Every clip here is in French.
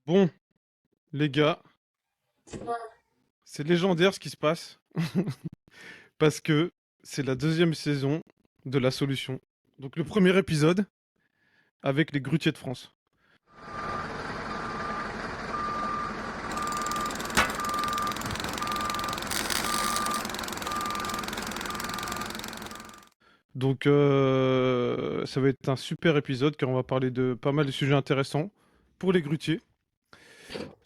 Bon, les gars, c'est légendaire ce qui se passe parce que c'est la deuxième saison de La Solution. Donc le premier épisode avec les grutiers de France. Donc ça va être un super épisode car on va parler de pas mal de sujets intéressants pour les grutiers.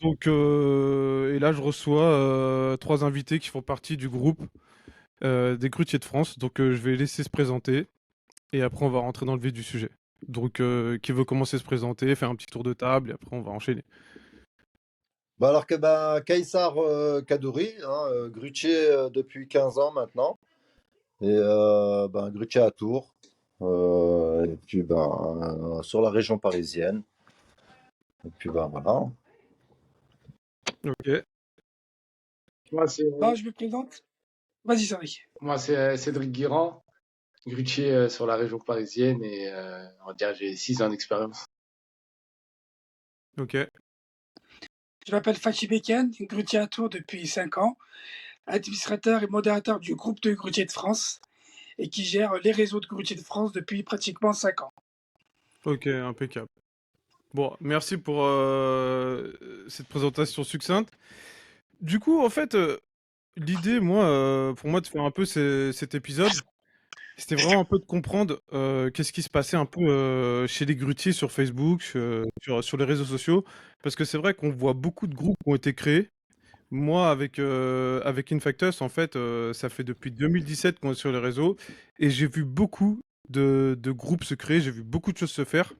Donc et là je reçois trois invités qui font partie du groupe des grutiers de France. Donc je vais laisser se présenter et après on va rentrer dans le vif du sujet. Donc qui veut commencer à se présenter, faire un petit tour de table et après on va enchaîner. Bah alors que Kaysar Kadouri, hein, grutier depuis 15 ans maintenant, et grutier à Tours, et puis sur la région parisienne, et puis voilà. Ok. Moi, c'est Je me présente. Vas-y, Sari. moi, c'est Cédric Guirand, grutier sur la région parisienne et on va dire j'ai 6 ans d'expérience. Ok. Je m'appelle Fachi Beken, grutier à Tours depuis 5 ans, administrateur et modérateur du groupe de grutiers de France et qui gère les réseaux de grutiers de France depuis pratiquement 5 ans. Ok, impeccable. Bon, merci pour cette présentation succincte. Du coup, en fait, l'idée, moi, pour moi, de faire un peu cet épisode, c'était vraiment un peu de comprendre qu'est-ce qui se passait un peu chez les grutiers sur Facebook, sur les réseaux sociaux, parce que c'est vrai qu'on voit beaucoup de groupes qui ont été créés. Moi, avec Infactus, en fait, ça fait depuis 2017 qu'on est sur les réseaux et j'ai vu beaucoup de groupes se créer, j'ai vu beaucoup de choses se faire.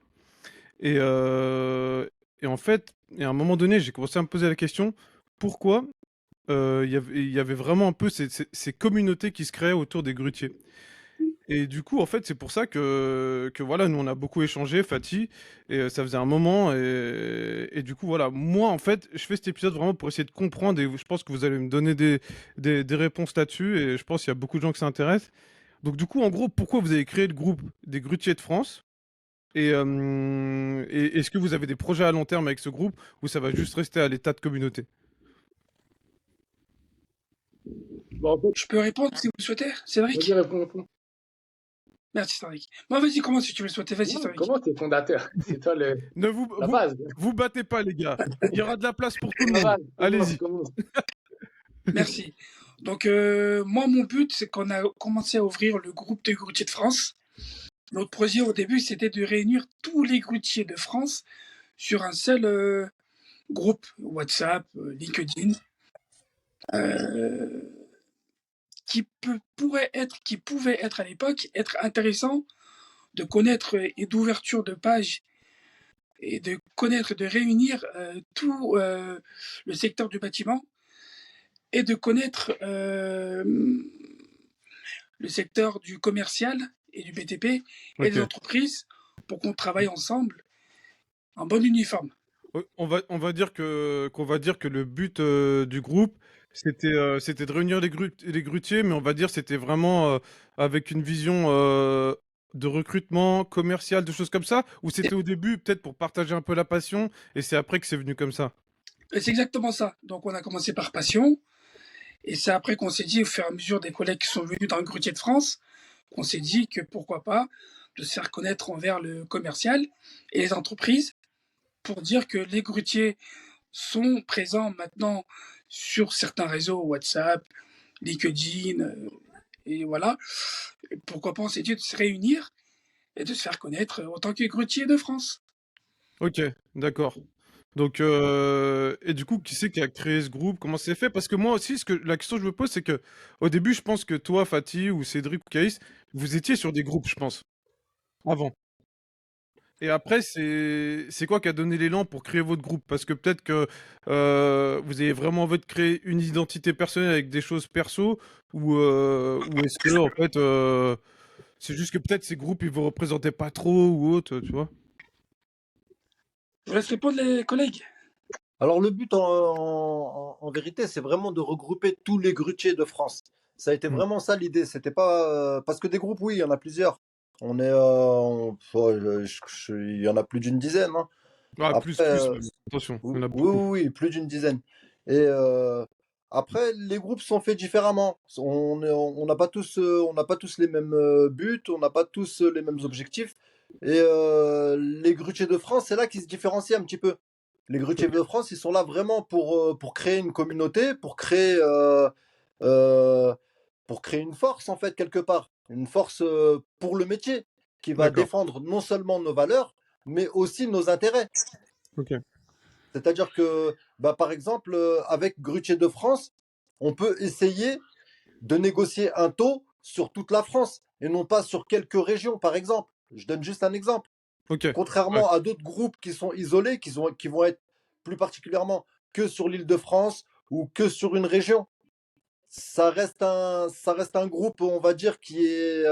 Et, euh, et en fait, et à un moment donné, j'ai commencé à me poser la question, pourquoi il y avait vraiment un peu ces communautés qui se créaient autour des grutiers. Et du coup, en fait, c'est pour ça que voilà, nous on a beaucoup échangé, Fatih, et ça faisait un moment, et du coup, voilà, moi en fait, je fais cet épisode vraiment pour essayer de comprendre, et je pense que vous allez me donner des réponses là-dessus, et je pense qu'il y a beaucoup de gens qui s'intéressent. Donc, du coup, en gros, pourquoi vous avez créé le groupe des grutiers de France? Et est-ce que vous avez des projets à long terme avec ce groupe, ou ça va juste rester à l'état de communauté? Bon, en fait, Je peux répondre si vous le souhaitez, vas-y, Cédric? réponds. Merci, Cédric. Vas-y, commence si tu veux le souhaiter. Vas-y, Non, Cédric. comment t'es fondateur? C'est toi Ne vous, la vous, base. vous battez pas, les gars. Il y aura de la place pour tout le La monde. base, Allez-y. commence. Merci. Donc, moi, mon but, c'est qu'on a commencé à ouvrir le groupe des grutiers de France. Notre projet au début, c'était de réunir tous les grutiers de France sur un seul groupe WhatsApp, LinkedIn, euh, qui pouvait être à l'époque être intéressant de connaître et d'ouverture de page et de connaître, de réunir tout le secteur du bâtiment et de connaître le secteur du commercial et du BTP et des Ok. entreprises pour qu'on travaille ensemble en bon uniforme. On va dire qu'on va dire que le but du groupe, c'était de réunir les grutiers, mais on va dire c'était vraiment avec une vision de recrutement commercial, de choses comme ça, ou c'était au début peut-être pour partager un peu la passion, et c'est après que c'est venu comme ça. Et c'est exactement ça. Donc on a commencé par passion, et c'est après qu'on s'est dit, au fur et à mesure des collègues qui sont venus dans le grutier de France, qu'on s'est dit que pourquoi pas de se faire connaître envers le commercial et les entreprises pour dire que les grutiers sont présents maintenant sur certains réseaux, WhatsApp, LinkedIn, et voilà. Et pourquoi pas on s'est dit de se réunir et de se faire connaître en tant que grutier de France. Ok, d'accord. Donc, et du coup, qui c'est qui a créé ce groupe? Comment c'est fait? Parce que moi aussi, la question que je me pose, c'est que au début, je pense que toi, Fatih, ou Cédric, ou Caïs, vous étiez sur des groupes, je pense, avant. Et après, c'est quoi qui a donné l'élan pour créer votre groupe? Parce que peut-être que vous avez vraiment envie de créer une identité personnelle avec des choses perso, ou est-ce que en fait, c'est juste que peut-être ces groupes ils vous représentaient pas trop ou autre, tu vois? Je vous laisse répondre les collègues. Alors le but en vérité, c'est vraiment de regrouper tous les grutiers de France. Ça a été Hmm. vraiment ça l'idée. C'était pas parce que des groupes, oui, il y en a plusieurs. On est, il y en a plus d'une dizaine, hein. Ah, Après, plus même. Attention, il y en a oui, beaucoup. oui, oui, plus d'une dizaine. Et après, les groupes sont faits différemment. On n'a pas tous, on n'a pas tous les mêmes buts, on n'a pas tous les mêmes objectifs. Et les Grutiers de France, c'est là qu'ils se différencient un petit peu. Les Grutiers de France, ils sont là vraiment pour créer une communauté, euh, pour créer une force, en fait, quelque part. Une force pour le métier, qui va D'accord. défendre non seulement nos valeurs, mais aussi nos intérêts. Ok. C'est-à-dire que, bah, par exemple, avec Grutier de France, on peut essayer de négocier un taux sur toute la France et non pas sur quelques régions, par exemple. Je donne juste un exemple. Ok. Ouais. Contrairement à d'autres groupes qui sont isolés, qui vont être plus particulièrement que sur l'Île-de-France ou que sur une région, ça reste un groupe, on va dire, qui est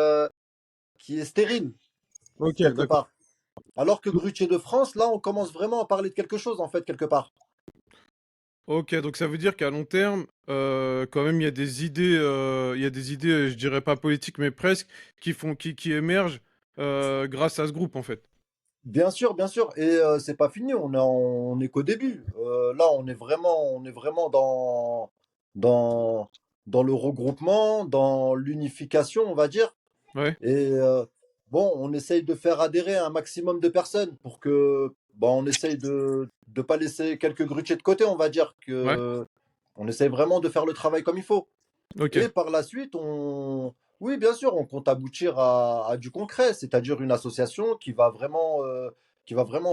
stérile, Ok, quelque d'accord. part. Alors que Grutier de France, là, on commence vraiment à parler de quelque chose, en fait, quelque part. Ok, donc ça veut dire qu'à long terme, quand même, il y a des idées, je dirais pas politiques, mais presque, qui émergent grâce à ce groupe, en fait. Bien sûr, et c'est pas fini, on est qu'au début. Là, on est vraiment dans, dans le regroupement, dans l'unification, on va dire. Ouais, Et bon, on essaye de faire adhérer un maximum de personnes pour que, bon, on essaye de ne pas laisser quelques grutiers de côté, on va dire ouais, que on essaye vraiment de faire le travail comme il faut. ok, Et par la suite, oui, bien sûr, on compte aboutir à du concret, c'est-à-dire une association qui va vraiment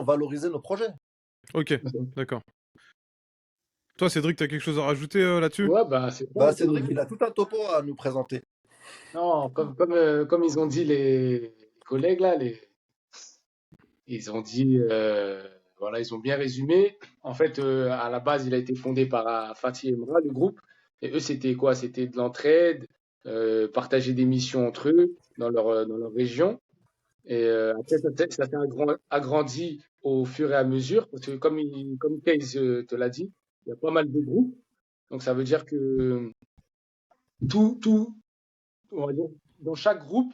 valoriser nos projets. ok, d'accord. Toi, Cédric, t'as quelque chose à rajouter là-dessus? Ouais, bah, c'est ça. Bah, Cédric, il a tout un topo à nous présenter. Non, comme ils ont dit les collègues là, ils ont dit, voilà, ils ont bien résumé. En fait, à la base, il a été fondé par Fatih Emra, le groupe. Et eux, c'était quoi? C'était de l'entraide, partager des missions entre eux dans leur région. Et après, ça s'est agrandi au fur et à mesure. Parce que comme Case te l'a dit, il y a pas mal de groupes. Donc, ça veut dire que tout, on va dire, dans chaque groupe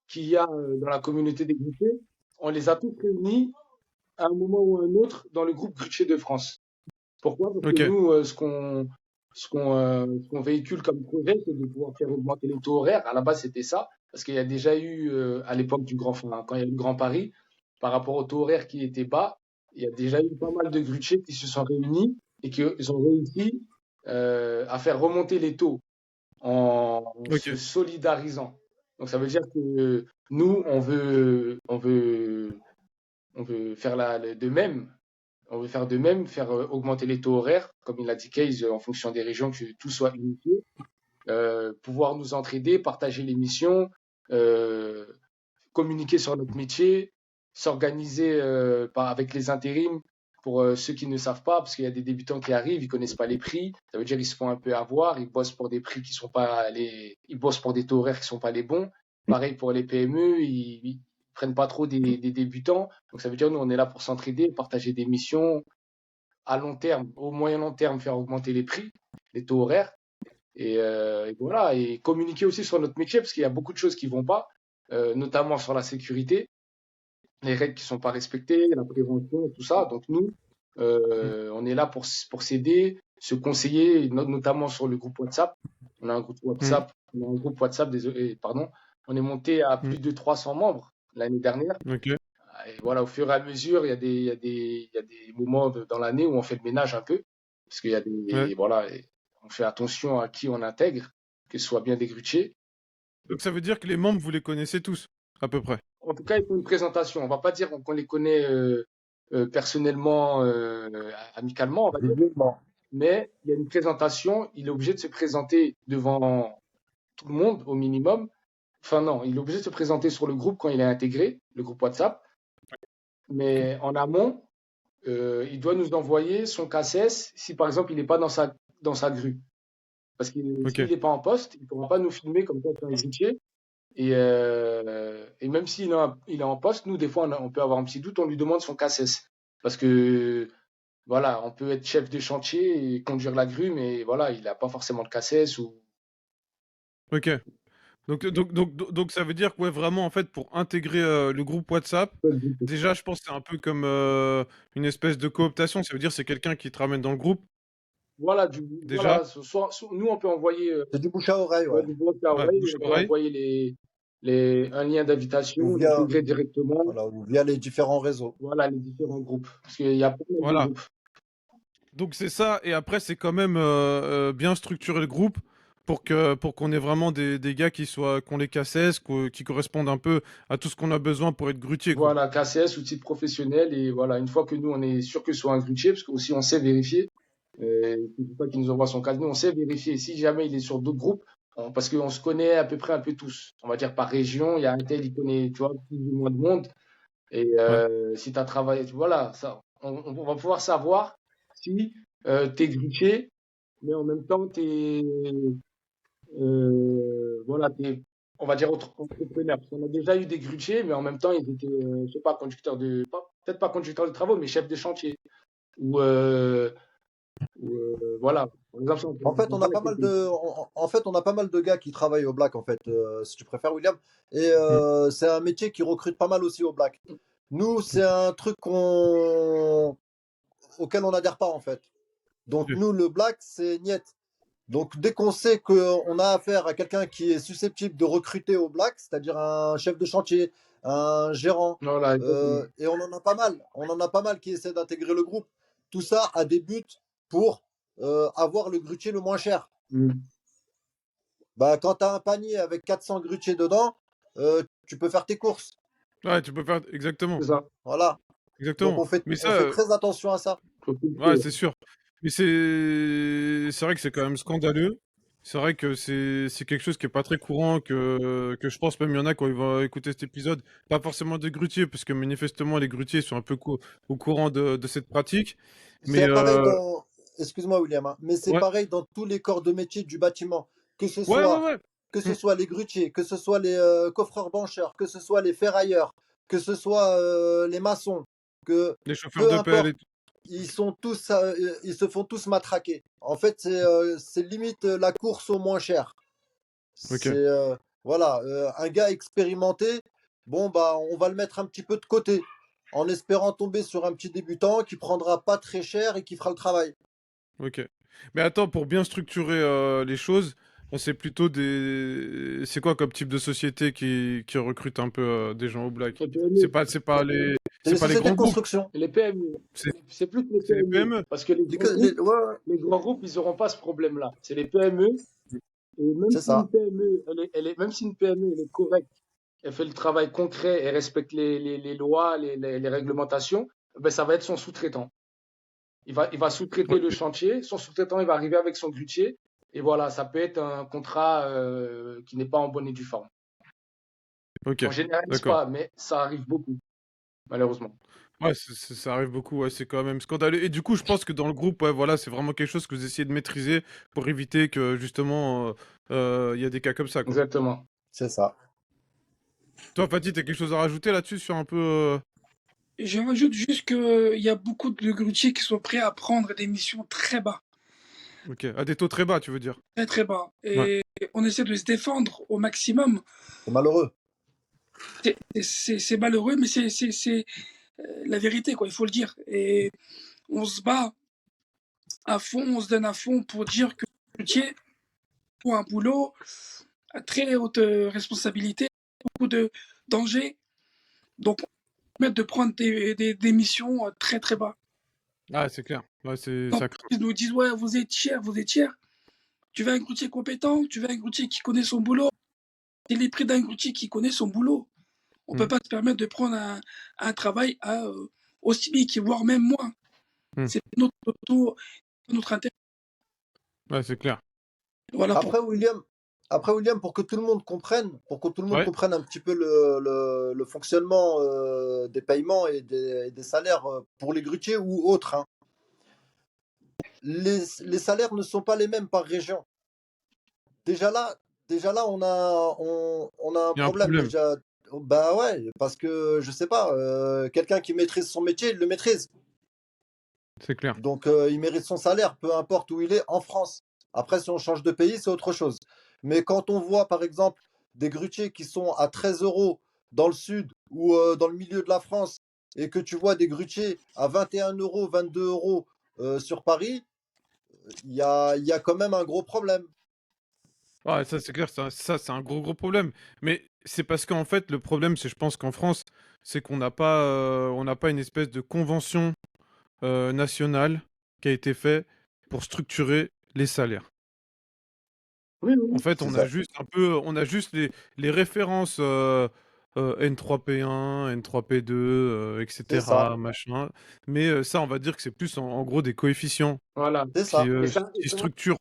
qu'il y a dans la communauté des groupés, on les a tous réunis à un moment ou à un autre dans le groupe Grutier de France. Pourquoi? Parce que Ok, nous, ce qu'on véhicule comme projet, c'est de pouvoir faire augmenter les taux horaires. À la base, c'était ça, parce qu'il y a déjà eu, à l'époque du enfin, quand il y a eu le Grand Paris, par rapport au taux horaire qui était bas, il y a déjà eu pas mal de grutiers qui se sont réunis et qui ont réussi à faire remonter les taux en se ok, solidarisant. Donc ça veut dire que nous, on veut faire de même. On veut faire de même, faire augmenter les taux horaires, comme il l'a dit Case, en fonction des régions, que tout soit unifié, pouvoir nous entraider, partager les missions, euh, communiquer sur notre métier, s'organiser avec les intérims pour ceux qui ne savent pas, parce qu'il y a des débutants qui arrivent, ils connaissent pas les prix, ça veut dire qu'ils se font un peu avoir, ils bossent pour des prix qui sont pas ils bossent pour des taux horaires qui sont pas les bons. Pareil pour les PME, ils prennent pas trop des débutants, donc ça veut dire nous on est là pour s'entraider, partager des missions à long terme, au moyen long terme, faire augmenter les prix, les taux horaires, et voilà, et communiquer aussi sur notre métier, parce qu'il y a beaucoup de choses qui vont pas, notamment sur la sécurité, les règles qui sont pas respectées, la prévention, tout ça. Donc nous, on est là pour s'aider, se conseiller, notamment sur le groupe WhatsApp. On a un groupe mm, WhatsApp, désolé, pardon. On est monté à mm, plus de 300 membres l'année dernière. ok, Et voilà, au fur et à mesure, il y a des moments dans l'année où on fait le ménage un peu, parce qu'il y a ouais. voilà, et on fait attention à qui on intègre, que ce soit bien des grutiers. Donc ça veut dire que les membres, vous les connaissez tous, à peu près. En tout cas, il faut une présentation. On va pas dire qu'on les connaît personnellement, amicalement, on va dire, Visuellement. mais il y a une présentation. Il est obligé de se présenter devant tout le monde au minimum. Enfin non, il est obligé de se présenter sur le groupe quand il est intégré, le groupe WhatsApp. Mais en amont, il doit nous envoyer son KSS si par exemple il n'est pas dans sa grue. Parce que Ok, s'il n'est pas en poste, il ne pourra pas nous filmer comme ça sur un grutier. Et même s'il il est en poste, nous, des fois, on peut avoir un petit doute, on lui demande son KSS. Parce que, voilà, on peut être chef de chantier et conduire la grue, mais voilà, il n'a pas forcément le KSS ou. ok. Donc ça veut dire que ouais, vraiment, en fait, pour intégrer le groupe WhatsApp, déjà, je pense que c'est un peu comme une espèce de cooptation. Ça veut dire que c'est quelqu'un qui te ramène dans le groupe, Voilà, déjà. nous, on peut envoyer C'est du bouche à oreille, ouais, ouais. du bouche à Ouais, oreille, bouche on à peut oreille. envoyer un lien Ou d'invitation, via, l'intégrer directement, voilà, ou via les différents réseaux. voilà, les différents groupes. Parce qu'il y a pas mal de Voilà. groupes. Donc c'est ça. Et après, c'est quand même bien structurer le groupe pour qu'on ait vraiment des gars qu'on les KSS, qui correspondent un peu à tout ce qu'on a besoin pour être grutier, quoi. Voilà, KCS, outils professionnels, et voilà, une fois que nous, on est sûr que ce soit un grutier, parce que aussi on sait vérifier, c'est pour ça qu'il nous envoie son casier, on sait vérifier. Si jamais il est sur d'autres groupes, parce qu'on se connaît à peu près un peu tous, on va dire par région, il y a un tel, il connaît, tu vois, plus ou moins de monde, et Ouais. si tu as travaillé, voilà, ça, on va pouvoir savoir si tu es grutier, mais en même temps, voilà, on va dire entrepreneur. Parce qu'on a déjà eu des grutiers, mais en même temps, ils étaient, je sais pas, peut-être pas conducteurs de travaux, mais chefs de chantier. Ou, voilà. Par exemple, ça, En fait, on on peut a pas pas mal quelqu'un. en fait, on a pas mal de gars qui travaillent au Black, en fait, si tu préfères, William. Et Mm. c'est un métier qui recrute pas mal aussi au Black. Nous, c'est un truc auquel on n'adhère pas, en fait. Donc, Ok. nous, le Black, c'est niet. Donc, dès qu'on sait qu'on a affaire à quelqu'un qui est susceptible de recruter au Black, c'est-à-dire un chef de chantier, un gérant, Voilà, exactement. et on en a pas mal. On en a pas mal qui essaient d'intégrer le groupe. Tout ça a des buts pour avoir le grutier le moins cher. Mm. Bah, quand tu as un panier avec 400 grutiers dedans, tu peux faire tes courses. Ouais, tu peux faire exactement. C'est ça. Voilà. Donc Exactement. Mais on ça, fait très attention à ça. Faut ouais, filtrer. c'est sûr. Mais c'est vrai que c'est quand même scandaleux. C'est vrai que c'est quelque chose qui est pas très courant, que je pense même il y en a quand ils vont écouter cet épisode, pas forcément des grutiers, parce que manifestement les grutiers sont un peu au courant de cette pratique. Mais C'est pareil dans, excuse-moi William, hein, mais c'est ouais, pareil dans tous les corps de métier du bâtiment. Que ce ouais, ouais, soit, ouais. que Mm. ce soit les grutiers, que ce soit les coffreurs bancheurs, que ce soit les ferrailleurs, que ce soit les maçons, que Les chauffeurs peu de pelle importe, et tout. ils se font tous matraquer. En fait, c'est limite la course au moins cher. C'est Ok. voilà, un gars expérimenté, bon bah on va le mettre un petit peu de côté, en espérant tomber sur un petit débutant qui prendra pas très cher et qui fera le travail. Ok. Mais attends, pour bien structurer les choses, c'est plutôt c'est quoi comme type de société qui recrute un peu des gens au black? Les PME. C'est C'est les pas les sociétés grands de groupes, construction. Les PME. c'est C'est plus que les c'est les PME. PME. Parce que Ouais, ouais, les grands groupes, ils n'auront pas ce problème-là. C'est les PME. Et même c'est si une ça. PME, même si une PME, elle est correcte, elle fait le travail concret et respecte les lois, les réglementations, ben ça va être son sous-traitant. Il va sous-traiter le Ok, chantier, son sous-traitant, il va arriver avec son grutier, et voilà, ça peut être un contrat qui n'est pas en bonne et due forme. ok, On généralise d'accord. pas, mais ça arrive beaucoup, malheureusement. Ouais, ça arrive beaucoup, ouais, c'est quand même scandaleux. Et du coup, je pense que dans le groupe, ouais, voilà, c'est vraiment quelque chose que vous essayez de maîtriser pour éviter que justement il y a des cas comme ça, quoi. Exactement. C'est ça. Toi, Fatih, t'as quelque chose à rajouter là-dessus sur un peu Je rajoute juste qu'il y a beaucoup de grutiers qui sont prêts à prendre des missions très bas, Ok, à des taux très bas, tu veux dire? très très bas. Ouais, Et on essaie de se défendre au maximum. C'est malheureux. C'est malheureux, mais c'est la vérité, quoi, il faut le dire. Et on se bat à fond, on se donne à fond pour dire que le grutier pour un boulot à très haute responsabilité, beaucoup de dangers. Donc, on permet de prendre des missions très très bas. ah, c'est clair. Ouais, Donc, ça craint. ils nous disent, ouais, vous êtes cher, vous êtes cher. Tu veux un grutier compétent, tu veux un grutier qui connaît son boulot. C'est les prix d'un grutier qui connaît son boulot. On ne peut Mm, pas se permettre de prendre un travail au SMIC, voire même moins. mm. C'est notre intérêt. Ouais, c'est clair. Voilà pour. Après William, Après William, pour que tout le monde Ouais, comprenne un petit peu le fonctionnement des paiements et des salaires pour les grutiers ou autres, hein. Les salaires ne sont pas les mêmes par région. Déjà là, déjà là, on a un il y a un problème problème, déjà. Bah ouais, parce que je sais pas, quelqu'un qui maîtrise son métier, il le maîtrise. c'est clair. Donc il mérite son salaire, peu importe où il est en France. Après, si on change de pays, c'est autre chose. Mais quand on voit, par exemple, des grutiers qui sont à 13 euros dans le sud ou dans le milieu de la France et que tu vois des grutiers à 21 euros, 22 euros sur Paris, il y a quand même un gros problème. Ouais, ça c'est clair, ça c'est un gros problème. Mais c'est parce qu'en fait, le problème, c'est je pense qu'en France, c'est on n'a pas une espèce de convention nationale qui a été faite pour structurer les salaires. Oui, En oui. fait, C'est ça. on a juste les références N3P1, N3P2, C'est ça. etc., machin. Mais ça, on va dire que c'est plus en gros des coefficients Voilà. C'est ça. Et qui ça, structurent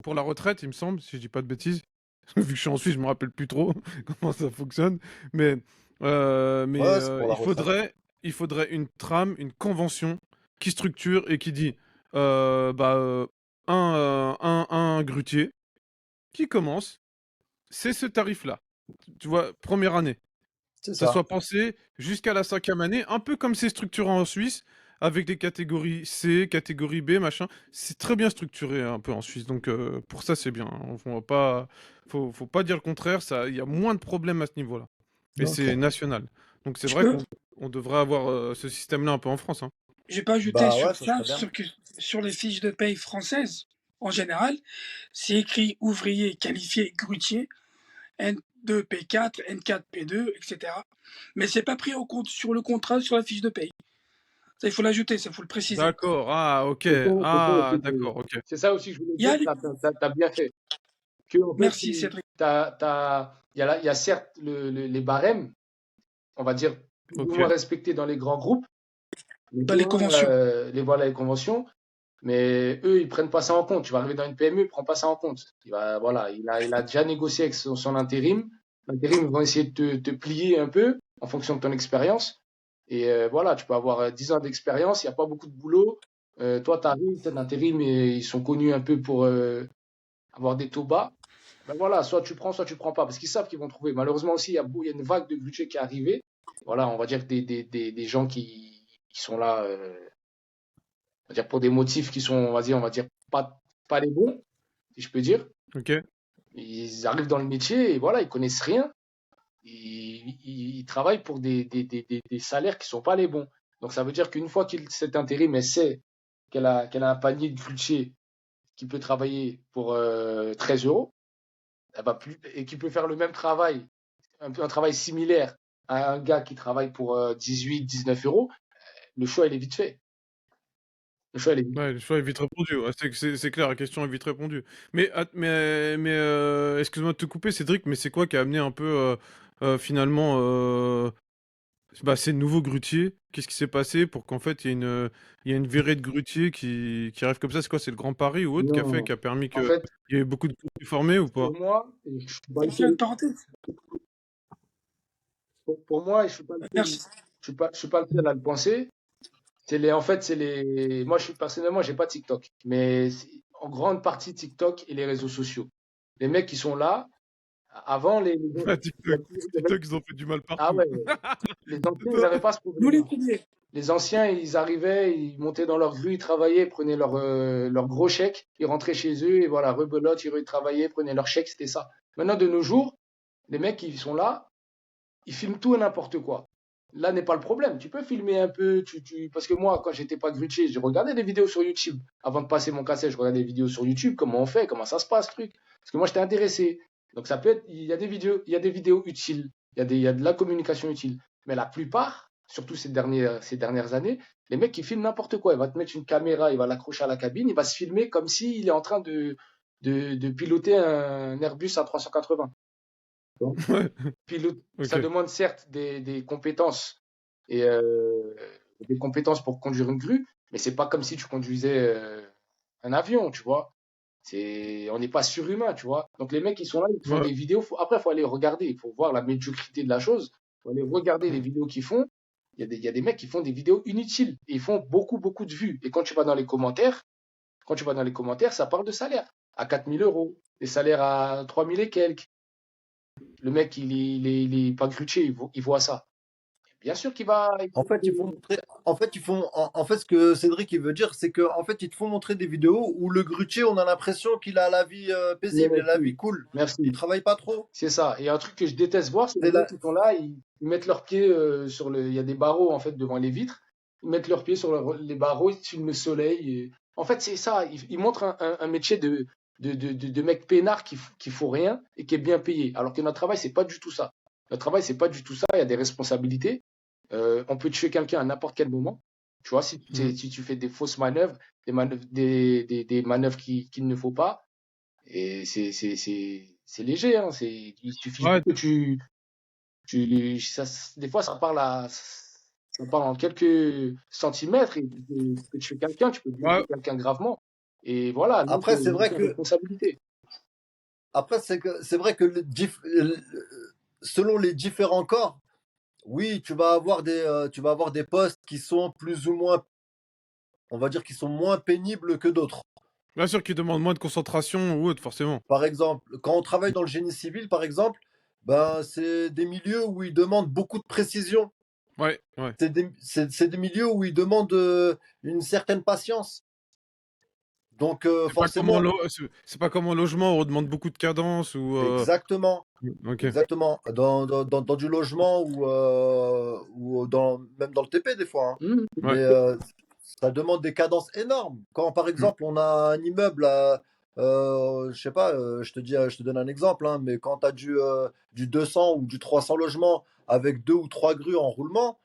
pour la retraite, il me semble, si je dis pas de bêtises. Vu que je suis en Suisse, je me rappelle plus trop comment ça fonctionne. Mais, Ouais, c'est pour la retraite. il faudrait une trame, une convention qui structure et qui dit bah, un grutier qui commence, c'est ce tarif-là. Tu vois, première année. C'est Ça ça. soit pensé jusqu'à la 5e année, un peu comme c'est structuré en Suisse, avec des catégories C, catégorie B, machin. C'est très bien structuré un peu en Suisse, donc pour ça c'est bien. On va pas, faut pas dire le contraire. Ça, il y a moins de problèmes à ce niveau-là, et c'est Ok. national. Donc c'est Je vrai peux, qu'on devrait avoir ce système-là un peu en France, hein. j'ai pas ajouté Bah ouais, sur ça ça, serait bien. sur les fiches de paye françaises, en général, c'est écrit ouvrier qualifié grutier, N2 P4, N4 P2, etc. Mais c'est pas pris en compte sur le contrat, sur la fiche de paye. Ça, il faut l'ajouter, ça, il faut le préciser. D'accord. Ah ok. c'est ça Ah aussi d'accord. Ok. c'est ça aussi que je voulais Il y dire, a les... t'as bien fait. Que, en fait, Merci, Cédric. il y a certes les barèmes, on va dire, plus ou Ok. moins respectés dans les grands groupes, les Dans les conventions. voilà les conventions, mais eux, ils prennent pas ça en compte. Tu vas arriver dans une PME, il prend pas ça en compte. Voilà, il a déjà négocié avec son intérim. L'intérim, ils vont essayer de te plier un peu en fonction de ton expérience. Et voilà, tu peux avoir 10 ans d'expérience, il n'y a pas beaucoup de boulot. Toi, tu arrives, tu l'intérim et ils sont connus un peu pour avoir des taux bas. Ben voilà, soit tu prends pas, parce qu'ils savent qu'ils vont trouver. Malheureusement aussi, il y a une vague de budget qui est arrivée. Voilà, on va dire que des gens qui sont là, on va dire pour des motifs qui sont, on va dire pas les bons, si je peux dire. Ok. Ils arrivent dans le métier et voilà, ils connaissent rien. Ils travaillent pour des salaires qui sont pas les bons. Donc ça veut dire qu'une fois qu'il cet intérim, elle sait qu'elle a un panier de grutier qui peut travailler pour 13 euros, elle va plus, et qui peut faire le même travail, un travail similaire à un gars qui travaille pour 18, 19 euros, le choix il est vite fait. Le choix il est vite Ouais, le choix est vite répondu. Ouais, c'est clair, la question est vite répondue. Excuse-moi de te couper, Cédric, mais c'est quoi qui a amené un peu finalement bah, ces nouveaux grutiers? Qu'est-ce qui s'est passé pour qu'en fait il y ait une virée de grutiers qui arrive comme ça? C'est quoi? C'est le Grand Paris ou autre Non, qui a permis en qu'il fait, y ait beaucoup de grutiers formés ou pas? pour moi, et je suis pas le Je fais une seul, parenthèse. pour moi, et je suis pas le seul, Merci. je suis pas le seul à le penser. En fait, moi, personnellement, j'ai pas TikTok, mais en grande partie TikTok et les réseaux sociaux. Les mecs qui sont là, avant Ah, il y TikTok. avait- TikTok, ils ont fait du mal ah partout. ouais, les anciens, ils Putain. n'avaient pas ce Nous les problème-là. premiers. Les anciens, ils arrivaient, ils montaient dans leur grue, ils travaillaient, ils prenaient leur gros chèque, ils rentraient chez eux et voilà, rebelote, ils travaillaient, prenaient leur chèque, c'était ça. Maintenant, de nos jours, les mecs qui sont là, ils filment tout et n'importe quoi. Là n'est pas le problème. Tu peux filmer un peu, parce que moi, quand j'étais pas grutier, je regardais des vidéos sur YouTube. Avant de passer mon cassette, je regardais des vidéos sur YouTube, comment on fait, comment ça se passe, ce truc. Parce que moi, j'étais intéressé. Donc ça peut être, il y a des vidéos utiles, il y a de la communication utile. Mais la plupart, surtout ces dernières années, les mecs qui filment n'importe quoi. Il va te mettre une caméra, il va l'accrocher à la cabine, il va se filmer comme s'il est en train de piloter un Airbus A380. Ouais, Ça ok. demande certes des compétences et des compétences pour conduire une grue, mais c'est pas comme si tu conduisais un avion, tu vois. On n'est pas surhumain, tu vois. Donc les mecs, ils sont là, ils font Ouais. des vidéos. Après, il faut aller regarder, il faut voir la médiocrité de la chose. Il faut aller regarder les vidéos qu'ils font. Il y a des mecs qui font des vidéos inutiles et ils font beaucoup de vues. Et quand tu vas dans les commentaires, ça parle de salaire à 4 000 euros, des salaires à 3 000 et quelques. Le mec, il est pas grutier, il voit ça. Bien sûr qu'il va. En fait, ils font montrer, en fait, ce que Cédric il veut dire, c'est que en fait, ils te font montrer des vidéos où le grutier, on a l'impression qu'il a la vie paisible, il a la vie Merci. cool. Il Merci. travaille pas trop. C'est ça. Et un truc que je déteste voir, c'est les C'est mecs la... qui sont là, ils mettent leurs pieds sur le. Il y a des barreaux en fait devant les vitres. Ils mettent leurs pieds sur les barreaux, ils filment le soleil. En fait, c'est ça. Ils montrent un métier de mec peinard qui fout rien et qui est bien payé. Alors que notre travail, c'est pas du tout ça. Notre travail, c'est pas du tout ça. Il y a des responsabilités. On peut tuer quelqu'un à n'importe quel moment. Tu vois, Mm. si tu fais des fausses manœuvres, des manœuvres qu'il ne faut pas, et c'est léger, hein. Il suffit Ouais, juste que des fois, ça parle en quelques centimètres et que tu fais quelqu'un, tu peux blesser ouais, quelqu'un gravement. Et voilà, nous, Après, c'est c'est vrai notre que responsabilité. c'est vrai que selon les différents corps, oui, tu vas avoir des postes qui sont plus ou moins, on va dire, qui sont moins pénibles que d'autres. bien sûr qu'ils demandent moins de concentration ou autre, forcément. Par exemple, quand on travaille dans le génie civil, par exemple, ben, c'est des milieux où ils demandent beaucoup de précision. Ouais, ouais. C'est des milieux où ils demandent une certaine patience. Donc, forcément, C'est pas comme en logement où on demande beaucoup de cadence ou. exactement, Ok. exactement, dans du logement ou même dans le TP des fois, hein. Mhm. Mais Ouais. ça demande des cadences énormes. Quand, par Mm. exemple, on a un immeuble je sais pas, je te donne un exemple, hein, mais quand tu as du 200 ou du 300 logements avec 2 ou 3 grues en roulement,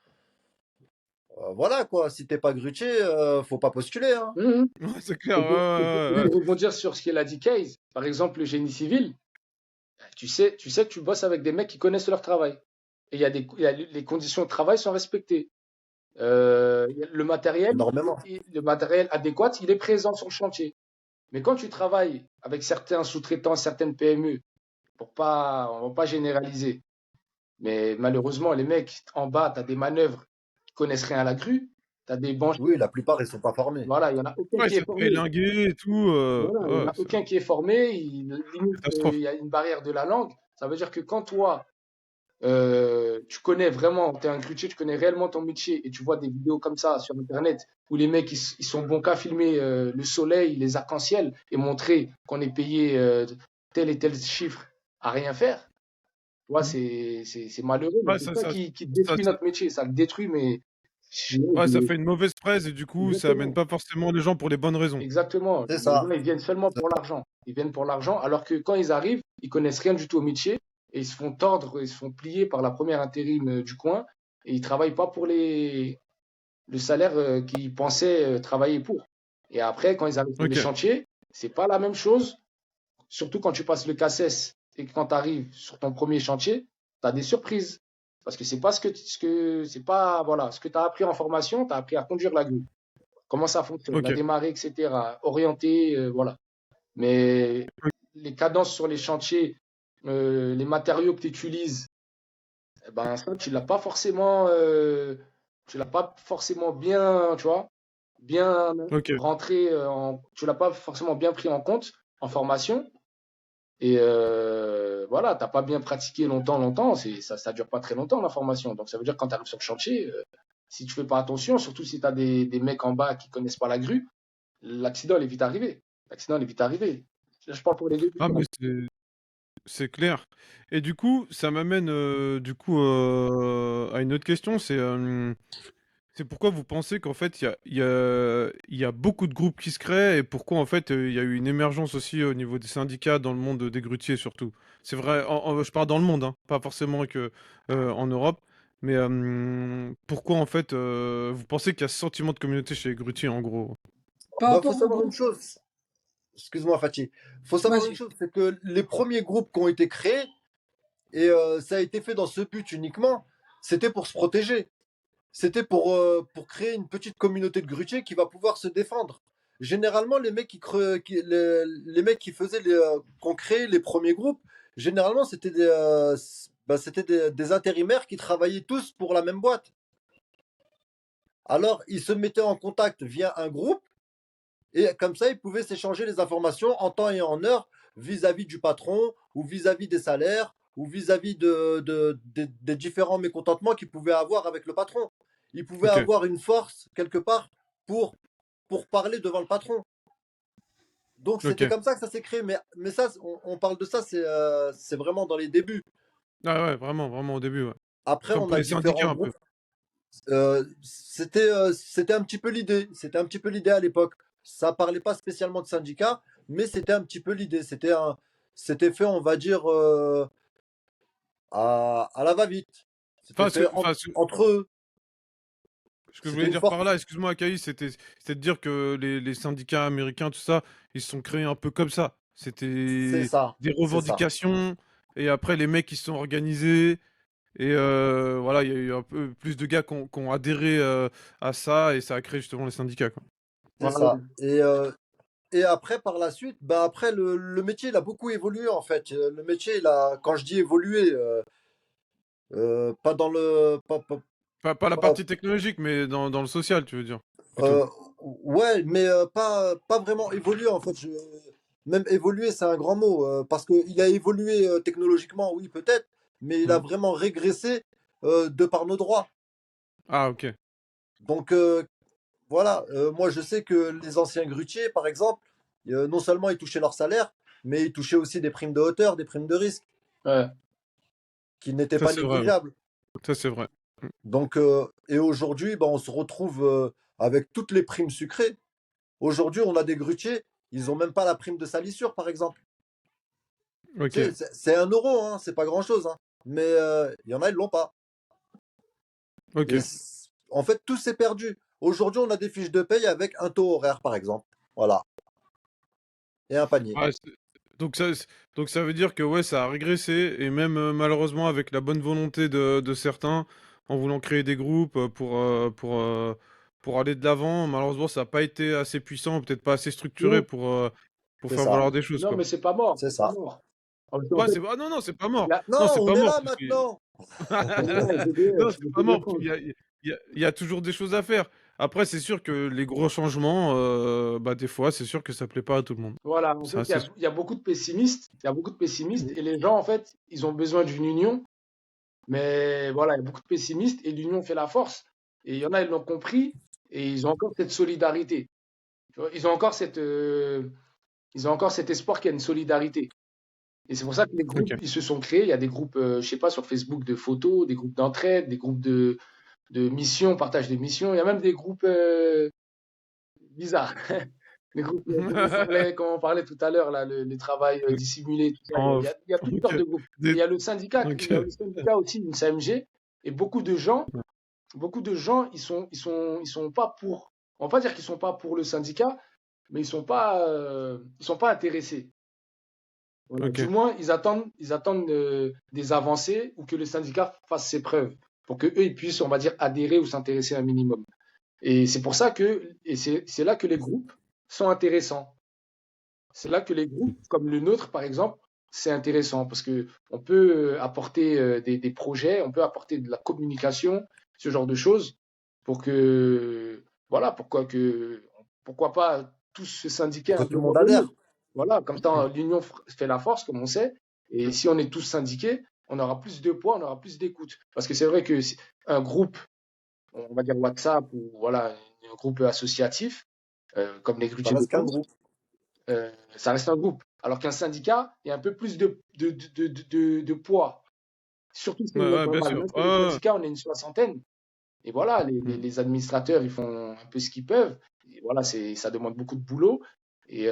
voilà quoi, si t'es pas grutier, faut pas postuler, hein. Mhm. Ouais, c'est clair. Et Ouais, pour ouais, ouais. rebondir sur ce qu'il a dit, Case, par exemple, le génie civil, tu sais que tu bosses avec des mecs qui connaissent leur travail. Et les conditions de travail sont respectées. Le matériel, Énormément. le matériel adéquat, il est présent sur le chantier. Mais quand tu travailles avec certains sous-traitants, certaines PME, on va pas généraliser, mais malheureusement, les mecs en bas, tu as des manœuvres qui connaissent rien à la grue, tu as des banches, Oui, la plupart, ils sont pas formés. voilà, il y en a aucun Ouais, qui est c'est formé. prélingué et tout. Voilà, il y en Ouais, a c'est aucun qui est formé, une limite, il catastrophe. y a une barrière de la langue. Ça veut dire que quand toi, tu connais vraiment, tu es un grutier, tu connais réellement ton métier et tu vois des vidéos comme ça sur Internet où les mecs ils sont bons qu'à filmer le soleil, les arcs-en-ciel et montrer qu'on est payé tel et tel chiffre à rien faire, tu vois, c'est malheureux. Mais Ouais, c'est ça qui ça, détruit notre métier, ça le détruit, mais ouais, ça fait une mauvaise presse et du coup, ça amène exactement. pas forcément les gens pour les bonnes raisons. Exactement. C'est Les gens, ça. ils viennent seulement pour l'argent. Ils viennent pour l'argent, alors que quand ils arrivent, ils connaissent rien du tout au métier et ils se font tordre, ils se font plier par la première intérim du coin et ils travaillent pas pour le salaire qu'ils pensaient travailler pour. Et après, quand ils arrivent sur les Ok, chantiers, c'est pas la même chose. Surtout quand tu passes le CACES et que quand tu arrives sur ton premier chantier, tu as des surprises. Parce que c'est pas c'est pas, voilà, ce que tu as appris en formation, tu as appris à conduire la grue, comment ça fonctionne, la ok. démarrer, etc., orienter, voilà. Mais les cadences sur les chantiers, les matériaux que tu utilises, eh ben ça, tu l'as pas forcément bien, tu vois, bien Ok. rentré tu l'as pas forcément bien pris en compte en formation. Et voilà, t'as pas bien pratiqué longtemps, ça dure pas très longtemps la formation. Donc ça veut dire que quand tu arrives sur le chantier, si tu fais pas attention, surtout si tu as des mecs en bas qui connaissent pas la grue, l'accident il est vite arrivé. L'accident il est vite arrivé. Là, je parle pour les deux. Ah, mais c'est clair. Et du coup, ça m'amène à une autre question. C'est pourquoi vous pensez qu'en fait, il y a beaucoup de groupes qui se créent et pourquoi en fait, il y a eu une émergence aussi au niveau des syndicats dans le monde des grutiers surtout. C'est vrai, je parle dans le monde, hein, pas forcément que en Europe. Mais pourquoi en fait, vous pensez qu'il y a ce sentiment de communauté chez les grutiers en gros? Par Bah, faut rapport au savoir une groupe, chose. Excuse-moi, Fatih. Faut savoir une vas-y. chose, c'est que les premiers groupes qui ont été créés, et ça a été fait dans ce but uniquement, c'était pour se protéger. C'était pour créer une petite communauté de grutiers qui va pouvoir se défendre. Généralement, les mecs qui faisaient qui ont créé les premiers groupes, généralement, c'était des intérimaires qui travaillaient tous pour la même boîte. Alors, ils se mettaient en contact via un groupe et comme ça, ils pouvaient s'échanger les informations en temps et en heure vis-à-vis du patron ou vis-à-vis des salaires ou vis-à-vis des différents mécontentements qu'ils pouvaient avoir avec le patron. Ils pouvaient Ok, avoir une force quelque part pour, pour parler devant le patron. Donc c'était ok. comme ça que ça s'est créé. Mais ça, on parle de ça, c'est vraiment dans les débuts. Ah ouais, vraiment, vraiment au début, ouais. Après, Comme on pour a les différents syndicat un peu. groupes. C'était un petit peu l'idée. C'était un petit peu l'idée à l'époque. Ça parlait pas spécialement de syndicat, mais c'était un petit peu l'idée. C'était fait, on va dire, à la va-vite. C'était Enfin, fait entre eux. ce que je C'était voulais une dire par force. là, excuse-moi, Akaï, c'était de dire que les syndicats américains, tout ça, ils se sont créés un peu comme ça. C'est C'était ça. des C'est ça. revendications, et après, les mecs, ils se sont organisés, et voilà, il y a eu un peu plus de gars qui ont adhéré à ça, et ça a créé justement les syndicats, quoi. C'est Voilà. ça. Et après, par la suite, bah après, le métier, il a beaucoup évolué, en fait. Le métier, quand je dis évolué, pas dans le. Pas la Pas- partie technologique, mais dans le social, tu veux dire, plutôt. Euh, ouais, mais pas vraiment évolué en fait. Même évoluer, c'est un grand mot parce qu'il a évolué technologiquement, oui, peut-être, mais il a Mhm. vraiment régressé de par nos droits. Ah, ok. Donc voilà, moi je sais que les anciens grutiers, par exemple, non seulement ils touchaient leur salaire, mais ils touchaient aussi des primes de hauteur, des primes de risque, Ouais. qui n'étaient Ça, pas c'est vrai, ouais. négligeables. Ça, c'est vrai. Donc, et aujourd'hui, ben, on se retrouve avec toutes les primes sucrées. Aujourd'hui, on a des grutiers, ils ont même pas la prime de salissure, par exemple. Tu sais, Ok, c'est 1 euro, hein, c'est pas grand-chose, hein. Mais il y en a, ils l'ont pas. ok. En fait, tout s'est perdu. Aujourd'hui, on a des fiches de paye avec un taux horaire, par exemple. Voilà. Et un panier. Ouais, donc donc ça veut dire que ouais, ça a régressé et même malheureusement avec la bonne volonté de certains en voulant créer des groupes pour aller de l'avant, malheureusement ça n'a pas été assez puissant, peut-être pas assez structuré Non, pour C'est faire ça. valoir des choses non, quoi. mais c'est pas mort. C'est C'est pas ça. mort. En Ouais, fait, non non, c'est pas il mort. y a, Non, Non, c'est on pas est mort là parce que maintenant. on est là, non, GDF, c'est le pas Tour de mort parce France. il y a toujours des choses à faire. Après, c'est sûr que les gros changements, bah des fois, c'est sûr que ça plaît pas à tout le monde. Voilà, en C'est fait, assez sûr. il y a beaucoup de pessimistes. Il y a beaucoup de pessimistes et les gens, en fait, ils ont besoin d'une union. Mais voilà, il y a beaucoup de pessimistes et l'union fait la force. Et il y en a, ils l'ont compris et ils ont encore cette solidarité. Tu vois, ils ont encore cet espoir qu'il y a une solidarité. Et c'est pour ça que les groupes, Ok. ils se sont créés. Il y a des groupes, je sais pas, sur Facebook de photos, des groupes d'entraide, des groupes de missions, partage de missions. Il y a même des groupes bizarres. Les groupes, comme on parlait tout à l'heure, là, le travail dissimulé, tout ça. En Il y a toutes sortes ok. de groupes. Et Des- il Ok. y a le syndicat aussi, une CMG. Et beaucoup de gens, ils sont pas pour. On va pas dire qu'ils sont pas pour le syndicat, mais ils sont pas intéressés. Voilà. Ok. Du moins, ils attendent des avancées ou que le syndicat fasse ses preuves pour que eux ils puissent, on va dire, adhérer ou s'intéresser un minimum. Et c'est pour ça et c'est là que les groupes sont intéressants. C'est là que les groupes, comme le nôtre par exemple, c'est intéressant parce que on peut apporter des projets, on peut apporter de la communication, ce genre de choses, pour que, voilà, pourquoi pas tous se syndiquer Pour à que un tout le moment monde adhère. donné. Voilà, comme ça, l'union fait la force, comme on sait. Et si on est tous syndiqués, on aura plus de poids, on aura plus d'écoute. Parce que c'est vrai que un groupe, on va dire WhatsApp ou voilà, un groupe associatif, comme les Ça grutiers de reste qu'un France, groupe. ça reste un groupe. Alors qu'un syndicat, il y a un peu plus de poids. Surtout si Ouais, on est ouais, pas bien mal. sûr. Même que Ouais, les ouais, ouais. syndicats, on est une soixantaine. Et voilà, Hmm. les administrateurs, ils font un peu ce qu'ils peuvent. Et voilà, ça demande beaucoup de boulot. Et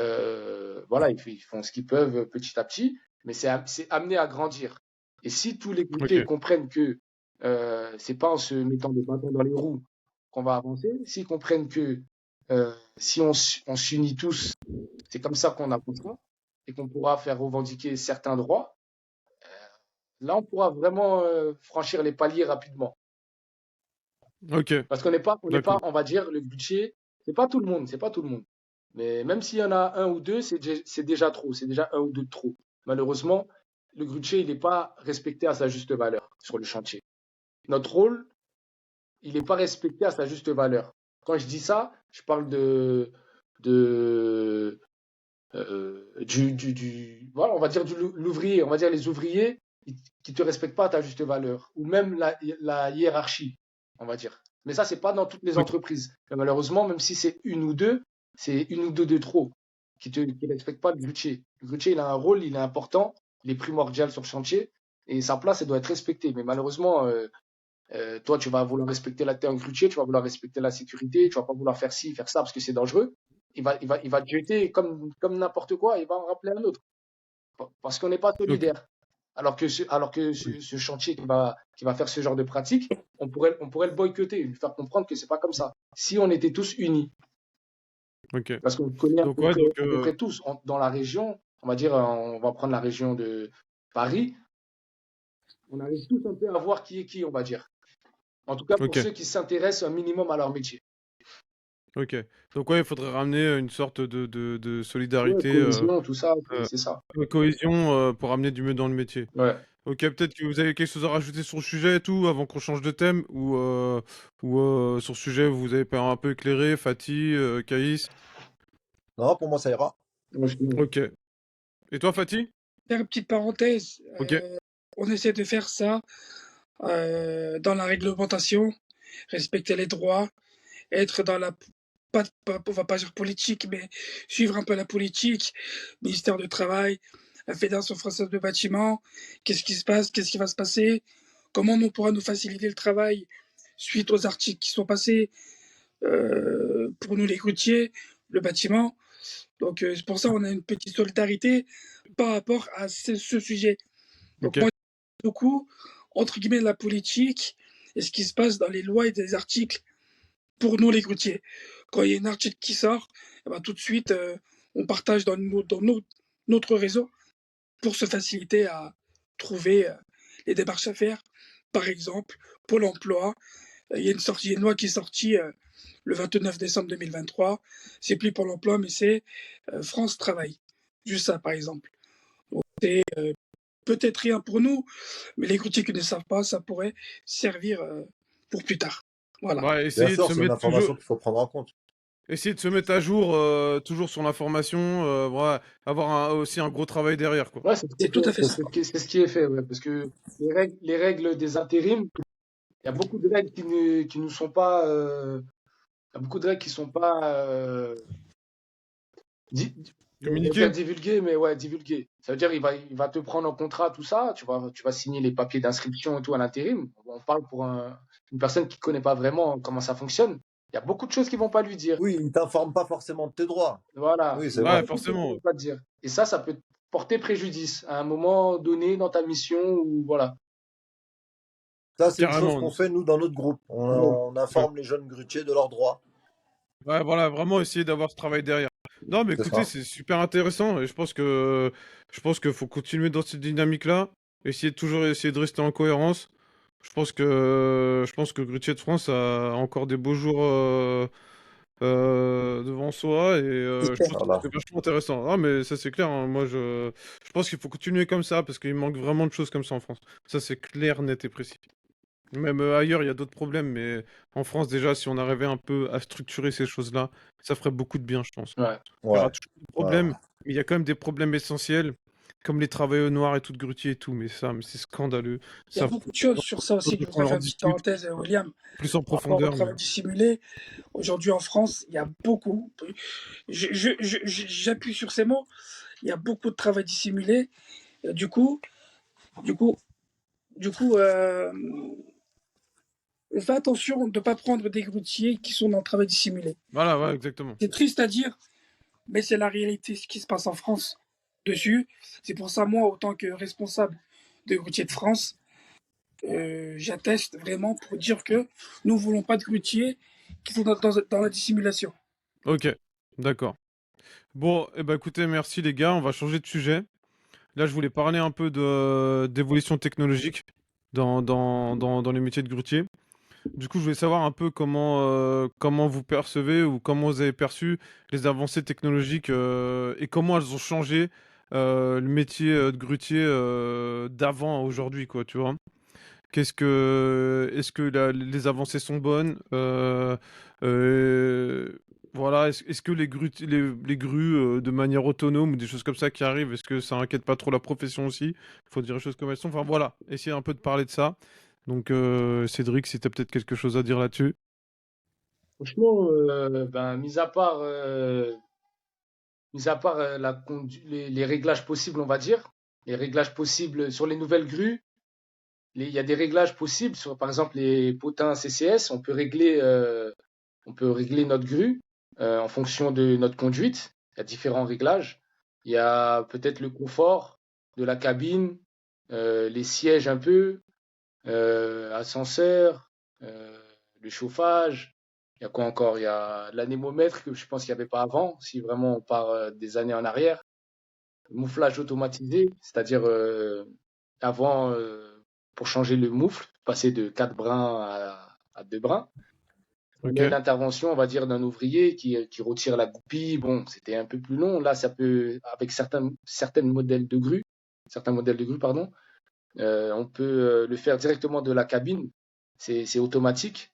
voilà, ils font ce qu'ils peuvent petit à petit. Mais c'est amené à grandir. Et si tous les grutiers Ok. comprennent que c'est pas en se mettant des bâtons dans les roues qu'on va avancer, s'ils comprennent que si on s'unit tous, c'est comme ça qu'on avancera et qu'on pourra faire revendiquer certains droits. Là, on pourra vraiment franchir les paliers rapidement. Ok. Parce on n'est pas, D'accord. on va dire, le budget, c'est pas tout le monde, c'est pas tout le monde. Mais même s'il y en a un ou deux, c'est déjà trop, c'est déjà un ou deux de trop. Malheureusement, le budget, il n'est pas respecté à sa juste valeur sur le chantier. Notre rôle, il n'est pas respecté à sa juste valeur. Quand je dis ça, je parle de voilà, on va dire l'ouvrier, on va dire les ouvriers, qui te respectent pas à ta juste valeur, ou même la hiérarchie, on va dire. Mais ça, c'est pas dans toutes les Ok. entreprises. Mais malheureusement, même si c'est une ou deux de trop qui respectent pas le grutier. Le grutier, il a un rôle, il est important, il est primordial sur le chantier, et sa place, elle doit être respectée. Mais malheureusement, toi, tu vas vouloir respecter t'es un grutier, tu vas vouloir respecter la sécurité, tu vas pas vouloir faire ci, faire ça parce que c'est dangereux. Il va te jeter comme n'importe quoi, il va en rappeler un autre. Parce qu'on n'est pas Ok. solidaire. Alors que ce chantier qui va faire ce genre de pratique, on pourrait le boycotter, lui faire comprendre que c'est pas comme ça. Si on était tous unis, Ok. parce qu'on connaît Donc ouais, donc à peu près tous dans la région, on va dire, on va prendre la région de Paris, on arrive tous un peu à voir qui est qui, on va dire. En tout cas, pour ok. ceux qui s'intéressent un minimum à leur métier. Ok. Donc ouais, il faudrait ramener une sorte de Ouais, solidarité, cohésion, tout ça, euh, c'est ça. de cohésion pour amener du mieux dans le métier. Ouais. Ok, peut-être que vous avez quelque chose à rajouter sur le sujet et tout avant qu'on change de thème ou sur le sujet vous avez pas un peu éclairé, Fatih, Caïs. Non, pour moi, ça ira. Moi, je- Ok. Et toi, Fatih? Faire une petite parenthèse, Ok. on essaie de faire ça dans la réglementation, respecter les droits, être dans la on va pas dire politique, mais suivre un peu la politique, ministère du Travail, la Fédération française de bâtiment, qu'est-ce qui se passe, qu'est-ce qui va se passer, comment on pourra nous faciliter le travail suite aux articles qui sont passés pour nous les routiers, le bâtiment. Donc c'est pour ça qu'on a une petite solidarité par rapport à ce sujet. Donc Ok. moi, beaucoup, entre guillemets, la politique et ce qui se passe dans les lois et des articles pour nous, les routiers. Quand il y a un article qui sort, eh ben, tout de suite, on partage notre réseau pour se faciliter à trouver les démarches à faire. Par exemple, Pôle emploi, il y a une loi qui est sortie le 29 décembre 2023. C'est plus Pôle emploi, mais c'est France Travail. Juste ça, par exemple. Donc, c'est peut-être rien pour nous, mais les routiers qui ne savent pas, ça pourrait servir pour plus tard. Voilà. Bah, Bien sûr, c'est une information qu'il faut prendre en compte. essayer de se mettre à jour toujours sur l'information, voilà, avoir aussi un gros travail derrière, quoi. Ouais, c'est ce qui C'est est tout fait. à fait ça. C'est ce qui est fait, ouais, parce que les règles des intérims, il y a beaucoup de règles qui ne sont pas, il y a beaucoup de règles qui sont pas, di- on va dire Communiquer? divulguées, mais ouais, divulguées. Ça veut dire, il va te prendre en contrat, tout ça, tu vas signer les papiers d'inscription et tout à l'intérim. On parle pour une personne qui connaît pas vraiment comment ça fonctionne. Il y a beaucoup de choses qu'ils vont pas lui dire. Oui, il ne t'informe pas forcément de tes droits. Voilà. Oui, Il y c'est a vrai. Ouais, beaucoup de choses qu'ils forcément. vont pas te dire. Et ça peut te porter préjudice à un moment donné dans ta mission ou voilà. Ça, c'est une chose Carrément. qu'on fait, nous, dans notre groupe. Ouais. On Ouais. informe les jeunes grutiers de leurs droits. Ouais, voilà, vraiment essayer d'avoir ce travail derrière. Non, mais C'est écoutez, ça. c'est super intéressant et je pense qu'il faut continuer dans cette dynamique-là, essayer de toujours essayer de rester en cohérence. Je pense que Grutier de France a encore des beaux jours devant soi et je J'espère. trouve que Voilà. c'est vachement intéressant. Ah, mais ça c'est clair, hein. Moi je pense qu'il faut continuer comme ça parce qu'il manque vraiment de choses comme ça en France. Ça c'est clair, net et précis. Même ailleurs, il y a d'autres problèmes, mais en France, déjà, si on arrivait un peu à structurer ces choses-là, ça ferait beaucoup de bien, je pense. Ouais. Il y aura Ouais. toujours des Ouais, ouais. problèmes, mais il y a quand même des problèmes essentiels, comme les travailleurs noirs et tout de grutier et tout, mais c'est scandaleux. Il y a Ça, beaucoup de choses sur ça aussi que je on voudrais en faire une petite discute parenthèse, William. plus en Par rapport au profondeur, mais... travail dissimulé, aujourd'hui en France, il y a beaucoup, j'appuie sur ces mots, il y a beaucoup de travail dissimulé. Du coup, du coup, du coup, fais attention de ne pas prendre des grutiers qui sont dans le travail dissimulé. Voilà, ouais, exactement. C'est triste à dire, mais c'est la réalité, ce qui se passe en France dessus. C'est pour ça, moi, autant que responsable de Grutiers de France, j'atteste vraiment pour dire que nous ne voulons pas de grutiers qui sont dans la dissimulation. Ok, d'accord. Bon, eh ben, écoutez, merci les gars, on va changer de sujet. Là, je voulais parler un peu d'évolution technologique dans les métiers de grutier. Du coup, je voulais savoir un peu comment vous percevez ou comment vous avez perçu les avancées technologiques et comment elles ont changé le métier de grutier d'avant à aujourd'hui, quoi, tu vois. Est-ce que les avancées sont bonnes? Euh, voilà, ça? Est-ce que les grues de manière autonome ou des choses comme ça qui arrivent, est-ce que ça inquiète pas trop la profession aussi? Faut dire les choses comme elles sont. Enfin voilà, essayer un peu de parler de ça. Donc Cédric, si tu as peut-être quelque chose à dire là-dessus. Franchement, ben, mis à part les réglages possibles, on va dire, les réglages possibles sur les nouvelles grues, il y a des réglages possibles sur, par exemple, les potins CCS. On peut régler notre grue en fonction de notre conduite. Il y a différents réglages. Il y a peut-être le confort de la cabine, les sièges un peu, ascenseur, le chauffage. Il y a quoi encore? Il y a l'anémomètre que je pense qu'il n'y avait pas avant, si vraiment on part des années en arrière. Mouflage automatisé, c'est-à-dire avant, pour changer le moufle, passer de 4 brins à 2 brins. Il y a Ok. l'intervention, on va dire, d'un ouvrier qui retire la goupille. Bon, c'était un peu plus long. Là, ça peut, avec certains modèles de grue, pardon, on peut le faire directement de la cabine. C'est automatique.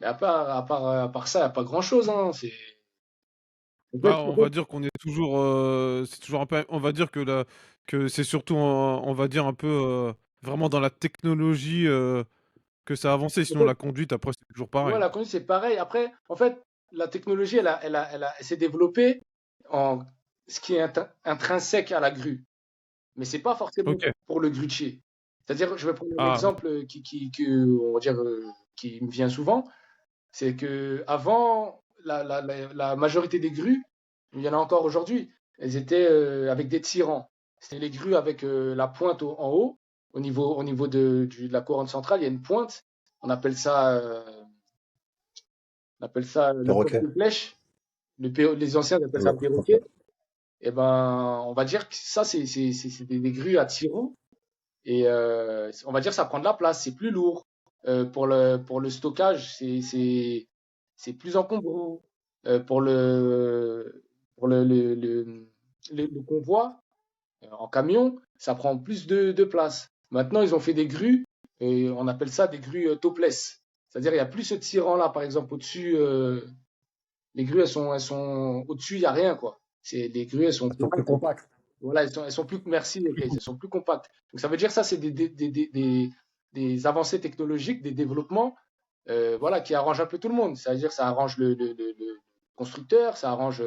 Mais à part ça, il n'y a pas grand-chose, hein. Bah, on va dire qu'on est toujours, c'est toujours un peu, on va dire que c'est surtout, on va dire un peu vraiment dans la technologie que ça a avancé. en Sinon, fait, la conduite, après, c'est toujours pareil. ouais, la conduite, c'est pareil. Après, en fait, la technologie, elle s'est développée en ce qui est intrinsèque à la grue. Mais c'est pas forcément Ok. pour le grutier. C'est-à-dire, je vais prendre un Ah, exemple on va dire, qui me vient souvent, c'est que avant, la majorité des grues, il y en a encore aujourd'hui, elles étaient avec des tirants. C'était les grues avec la pointe en haut, au niveau de la couronne centrale, il y a une pointe. On appelle ça, euh, on appelle ça le Perroquet. porte-flèche. Les anciens appellent ça Ouais. le perroquet. Et ben, on va dire que ça, c'est des grues à tirants. Et on va dire que ça prend de la place, c'est plus lourd. Pour le stockage, c'est plus encombrant. Pour le convoi en camion, ça prend plus de place. Maintenant, ils ont fait des grues, et on appelle ça des grues topless. C'est-à-dire, il n'y a plus ce tirant-là, par exemple, au-dessus. Les grues, elles sont au-dessus, il n'y a rien, quoi. Les grues, elles sont Elles sont plus plates. compactes. Voilà, elles sont plus, merci, Kay, elles sont plus compactes. Donc ça veut dire ça, c'est des avancées technologiques, des développements, voilà, qui arrangent un peu tout le monde. C'est-à-dire ça arrange le constructeur, ça arrange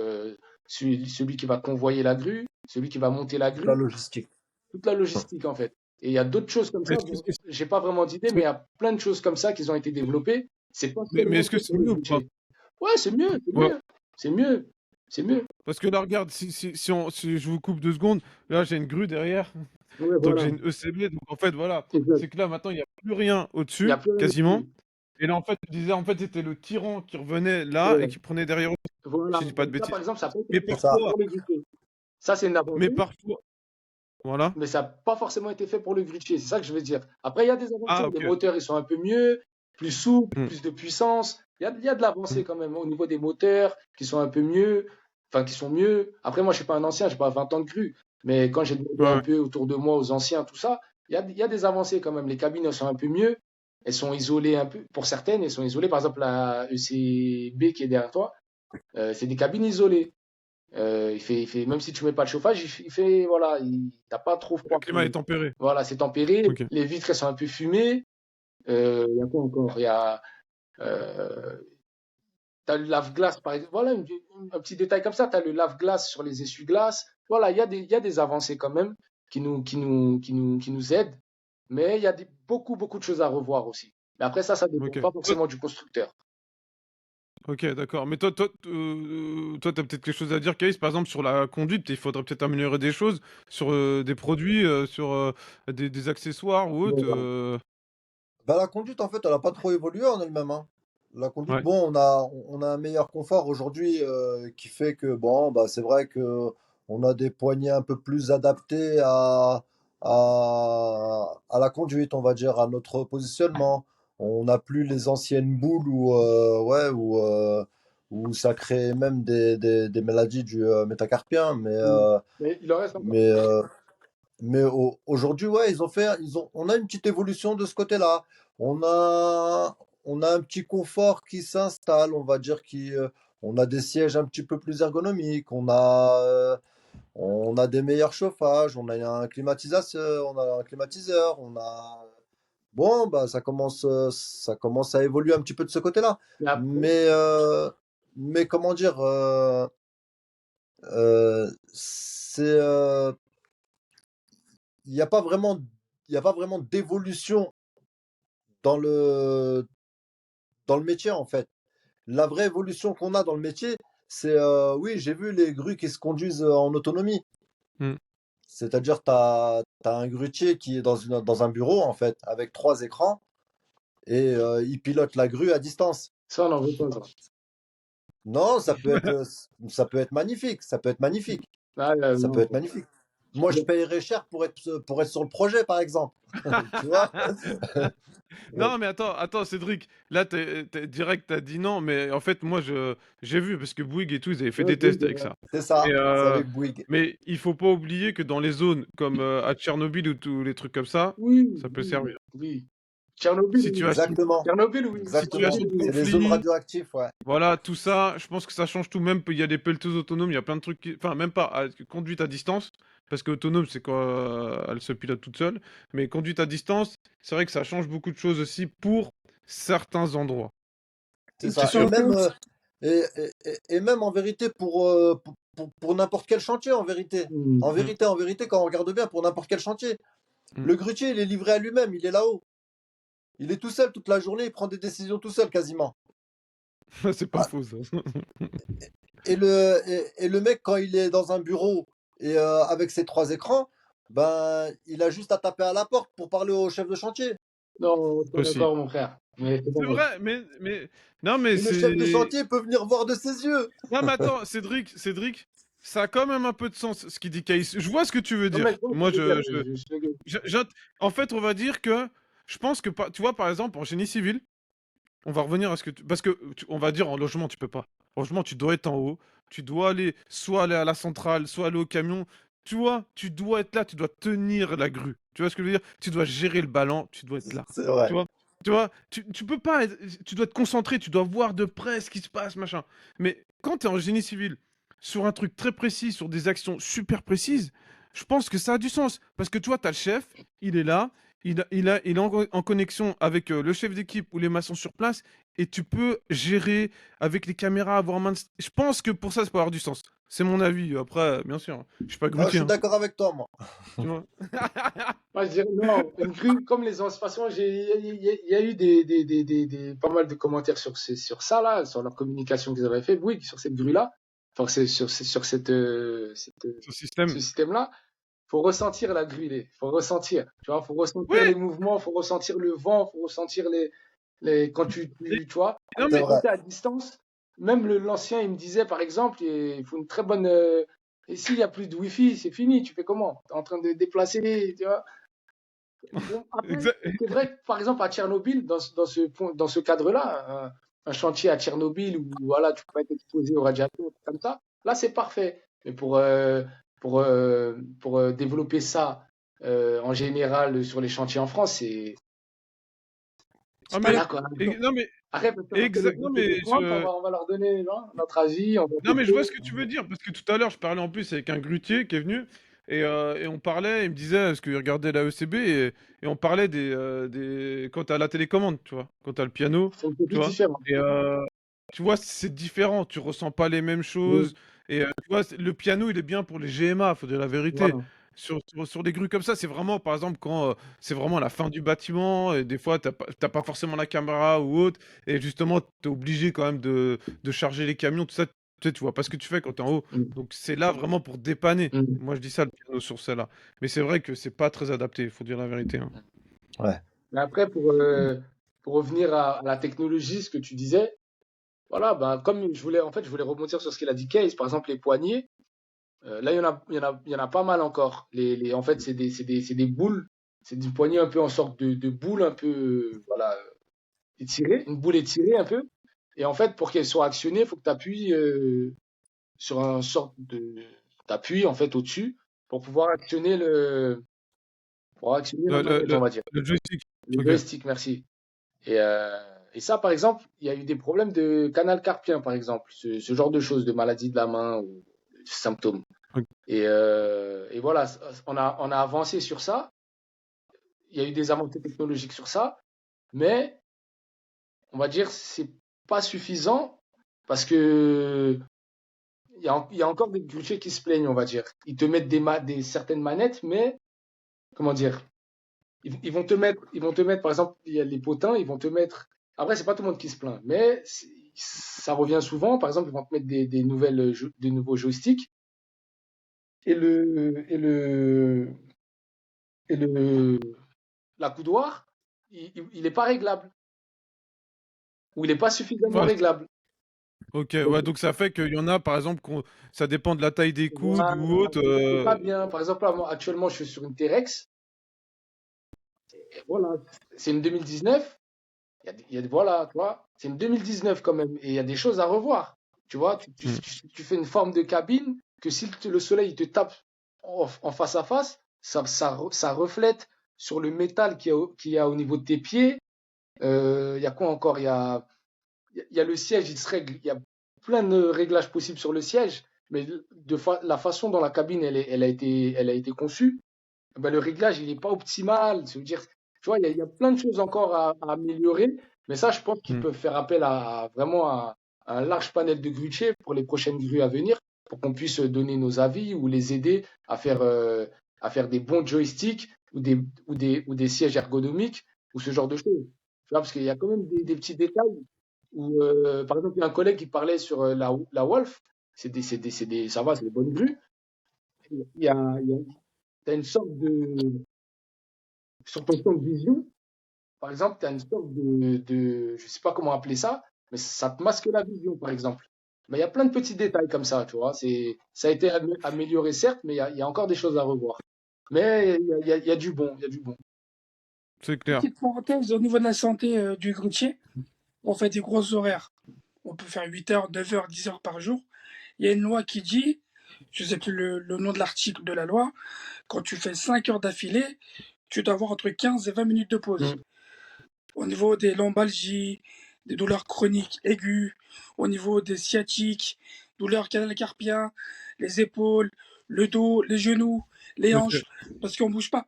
celui qui va convoyer la grue, celui qui va monter la Toute la grue, logistique. toute la logistique en fait. Et il y a d'autres choses comme ça. est-ce que, Bon, j'ai pas vraiment d'idée, mais il y a plein de choses comme ça qui ont été développées. C'est pas mais seulement est-ce que fait c'est pour le mieux ou pas? budget. Ouais, c'est mieux, c'est Ouais. mieux, c'est mieux, c'est mieux. Parce que là, regarde, si je vous coupe 2 secondes, là, j'ai une grue derrière. Ouais, Donc, j'ai voilà. une ECB. Donc, en fait, voilà. Exact. C'est que là, maintenant, il n'y a plus rien Il n'y a au-dessus, plus rien quasiment. dessus. Et là, en fait, tu disais, en fait, c'était le tyran qui revenait là et Ouais. qui prenait derrière aussi, si Voilà. je dis pas de Ça, par bêtises. exemple, ça n'a pas été Mais fait C'est ça. parfois, pour le grutier. Ça, c'est une mais avancée, parfois, voilà. mais ça n'a pas forcément été fait pour le grutier. C'est ça que je veux dire. Après, il y a des avancées. Ah, Les ok. moteurs, ils sont un peu mieux, plus souples, Hmm, plus de puissance. Il y a de l'avancée hmm. quand même au niveau des moteurs qui sont un peu mieux, enfin, qui sont mieux. Après, moi, je ne suis pas un ancien, je n'ai pas 20 ans de grue. Mais quand j'ai demandé Ouais, un ouais. peu autour de moi aux anciens, tout ça, il y a des avancées quand même. Les cabines, elles sont un peu mieux. Elles sont isolées un peu. Pour certaines, elles sont isolées. Par exemple, la ECB qui est derrière toi, c'est des cabines isolées. Même si tu mets pas de chauffage, voilà, t'as pas trop Le froid. climat est tempéré. Voilà, c'est tempéré. Ok. Les vitres, elles sont un peu fumées. Il y a quoi encore? Euh, t'as le lave-glace, par exemple. Voilà, un petit détail comme ça. T'as le lave-glace sur les essuie-glaces. Voilà, il y a des avancées quand même qui nous aident. Mais il y a beaucoup de choses à revoir aussi. Mais après, ça dépend Ok. pas forcément du constructeur. Ok, d'accord. Mais toi, t'as peut-être quelque chose à dire, Caïs, par exemple, sur la conduite. Il faudrait peut-être améliorer des choses sur des produits, sur des accessoires ou autres. Bon, voilà. Bah, la conduite, en fait, elle n'a pas trop évolué en elle-même, hein. La conduite, Ouais. bon, on a un meilleur confort aujourd'hui qui fait que, bon, bah, c'est vrai que on a des poignées un peu plus adaptées à la conduite, on va dire, à notre positionnement. On n'a plus les anciennes boules ouais, où ça crée même des maladies du métacarpien. Mais il en reste encore. Mais, euh, aujourd'hui, ouais, on a une petite évolution de ce côté-là. On a, on a un petit confort qui s'installe, on va dire, On a des sièges un petit peu plus ergonomiques, on a des meilleurs chauffages, on a un climatiseur, on a. Bon, bah, ça commence à évoluer un petit peu de ce côté-là. Mais après, Mais, mais comment dire, il n'y a pas vraiment, il y a pas vraiment d'évolution dans dans le métier, en fait. La vraie évolution qu'on a dans le métier, c'est, oui, j'ai vu les grues qui se conduisent en autonomie. Hmm. C'est-à-dire, tu as un grutier qui est dans un bureau, en fait, avec 3 écrans, et il pilote la grue à distance. ça, on n'en veut pas, ça. Non, ça peut être magnifique, ça peut être magnifique, Ah, ça peut non. être magnifique. Moi, je payerais cher pour être sur le projet, par exemple. Tu vois? Non, mais attends, Cédric. Là, direct, t'as dit non, mais en fait, moi, j'ai vu, parce que Bouygues et tout, ils avaient fait Ouais, des tests avec ça. C'est Et, ça, c'est avec Bouygues. mais il faut pas oublier que dans les zones comme à Tchernobyl ou tous les trucs comme ça, oui, ça peut oui, servir. oui. Tchernobyl, oui. Exactement, Tchernobyl, oui. exactement. Situation Tchernobyl, de oui. C'est les zones conflit, radioactives, ouais. voilà, tout ça, je pense que ça change tout. Même, il y a des pelleteuses autonomes, il y a plein de trucs enfin, même pas, conduite à distance, parce qu'autonome, c'est quand elle se pilote toute seule. Mais conduite à distance, c'est vrai que ça change beaucoup de choses aussi pour certains endroits. C'est Et tu ça. te rends compte, Et même en vérité pour n'importe quel chantier, en vérité. Mm. En vérité, quand on regarde bien, pour n'importe quel chantier. Mm. Le grutier, il est livré à lui-même, il est là-haut. Il est tout seul toute la journée, il prend des décisions tout seul quasiment. C'est pas Ah, faux, ça. et le mec, quand il est dans un bureau et avec ses 3 écrans, ben, il a juste à taper à la porte pour parler au chef de chantier. Non, je suis Aussi. d'accord, mon frère. Mais c'est C'est bon. vrai, non, mais Et le chef de c'est. chantier peut venir voir de ses yeux. Non, mais attends, Cédric, ça a quand même un peu de sens ce qu'il dit Caïs. Je vois ce que tu veux Non, mais dire. je vois ce que Moi, tu veux dire. Je- en fait, on va dire que je pense que, tu vois, par exemple, en génie civil, on va revenir à ce que parce que on va dire en logement, tu peux pas. En logement, tu dois être en haut, tu dois aller soit aller à la centrale, soit aller au camion. Tu vois, tu dois être là, tu dois tenir la grue. Tu vois ce que je veux dire? Tu dois gérer le ballon, tu dois être là. C'est Tu vrai. vois? Tu vois? Tu peux pas tu dois te concentrer, tu dois voir de près ce qui se passe, machin. Mais quand tu es en génie civil, sur un truc très précis, sur des actions super précises, je pense que ça a du sens. Parce que tu vois, tu as le chef, il est là, il est en connexion avec le chef d'équipe ou les maçons sur place, et tu peux gérer avec les caméras, avoir main je pense que pour ça peut avoir du sens. C'est mon avis. Après, bien sûr, je suis pas Non, je grutier, suis hein, d'accord avec toi, moi. tu vois. Moi, je dirais non, une grue comme les anciens. De toute façon, il y a eu pas mal de commentaires sur ça, là, sur leur communication qu'ils avaient fait, oui, sur cette grue-là, enfin, sur Ce système. ce système-là. Faut ressentir la grue, faut ressentir. Tu vois, faut ressentir Oui, les mouvements, faut ressentir le vent, faut ressentir quand et- tu vois. non C'est Après, mais quand vrai. tu es à distance, même l'ancien, il me disait, par exemple, il faut une très bonne. Et s'il y a plus de Wi-Fi, c'est fini. Tu fais comment? Tu es en train de déplacer, tu vois. Bon, après, c'est vrai que, par exemple, à Tchernobyl, dans ce cadre-là, un chantier à Tchernobyl où voilà, tu peux pas être exposé aux radiateurs, comme ça, là, c'est parfait. Mais pour développer ça en général sur les chantiers en France, Ah c'est pas mais là, quoi. non mais Arrête, parce qu'on fait les exact non bouquets de mais Trump, on va leur donner notre avis, on va non mais je vois tester. ce que tu veux dire parce que tout à l'heure je parlais en plus avec un grutier qui est venu et on parlait, il me disait parce qu'il regardait la ECB et on parlait des quand t'as la télécommande, tu vois, quand t'as le piano, C'est un peu tu plus vois, différent. et tu vois c'est différent, tu ressens pas les mêmes Oui, choses et tu vois le piano il est bien pour les GMA, faut dire la vérité. voilà. Sur des grues comme ça, c'est vraiment, par exemple, quand c'est vraiment la fin du bâtiment, et des fois, t'as pas forcément la caméra ou autre, et justement, t'es obligé quand même de charger les camions, tout ça, tu sais, tu vois pas ce que tu fais quand t'es en haut. Mm, Donc, c'est là vraiment pour dépanner. mm. Moi, je dis ça, le piano sur celle-là. Mais c'est vrai que c'est pas très adapté, il faut dire la vérité, hein. Ouais. Mais après, pour revenir à la technologie, ce que tu disais, voilà, ben, comme je voulais rebondir sur ce qu'il a dit Case, par exemple, les poignées, là, il y en a pas mal encore. En fait, c'est des boules, c'est des poignées un peu en sorte de boule un peu, voilà, étirée, une boule étirée un peu. Et en fait, pour qu'elle soit actionnée, il faut que tu appuies sur un sorte d'appui, en fait, au-dessus, pour pouvoir actionner la Le, le, manette, le, on va dire. le joystick, Le ok. joystick, merci. Et Et ça, par exemple, il y a eu des problèmes de canal carpien, par exemple, ce genre de choses, de maladie de la main ou de symptômes. Ok. Et voilà, on a avancé sur ça. Il y a eu des avancées technologiques sur ça, mais on va dire c'est pas suffisant parce que il y a encore des grutiers qui se plaignent, on va dire. Ils te mettent certaines manettes, mais comment dire, ils vont te mettre, par exemple, il y a les potins, ils vont te mettre. Après, c'est pas tout le monde qui se plaint, mais ça revient souvent. Par exemple, ils vont te mettre des nouveaux joysticks et et le, l'accoudoir, il est pas réglable ou il est pas suffisamment Ouais, réglable. ok, Donc, ouais, donc ça fait qu'il y en a, par exemple, ça dépend de la taille des coudes voilà, ou autre. c'est pas bien. Par exemple, là, moi, actuellement, je suis sur une T-Rex. Et voilà, c'est une 2019. Voilà, tu vois, c'est une 2019 quand même, et il y a des choses à revoir. Tu vois, Hmm. tu fais une forme de cabine que si le soleil il te tape en face à face, ça reflète sur le métal qu'il y a au niveau de tes pieds. Il y a quoi encore? Il y a le siège, il se règle. Il y a plein de réglages possibles sur le siège, mais la façon dont la cabine elle a été conçue, ben, le réglage, il n'est pas optimal. Ça veut dire, tu vois, il y a plein de choses encore à améliorer. Mais ça, je pense qu'ils Hmm. peuvent faire appel vraiment à un large panel de grutiers pour les prochaines grues à venir, pour qu'on puisse donner nos avis ou les aider à faire des bons joysticks ou des sièges ergonomiques ou ce genre de choses. Tu vois, parce qu'il y a quand même des petits détails où, par exemple, il y a un collègue qui parlait sur la Wolf. Ça va, c'est des bonnes grues. Il y a, t'as une sorte de, sur ton champ de vision, par exemple, tu as une sorte je sais pas comment appeler ça, mais ça te masque la vision, par exemple. Mais il y a plein de petits détails comme ça, tu vois. Ça a été amélioré, certes, mais il y a encore des choses à revoir. Mais il y a du bon, il y a du bon. C'est clair. Petite parenthèse, au niveau de la santé du grutier, on fait des gros horaires. On peut faire 8 heures, 9 heures, 10 heures par jour. Il y a une loi qui dit, je ne sais plus le nom de l'article de la loi, quand tu fais 5 heures d'affilée, tu dois avoir entre 15 et 20 minutes de pause. Mm. Au niveau des lombalgies, des douleurs chroniques aiguës, au niveau des sciatiques, douleurs canal carpien, les épaules, le dos, les genoux, les Ok, hanches, parce qu'on ne bouge pas.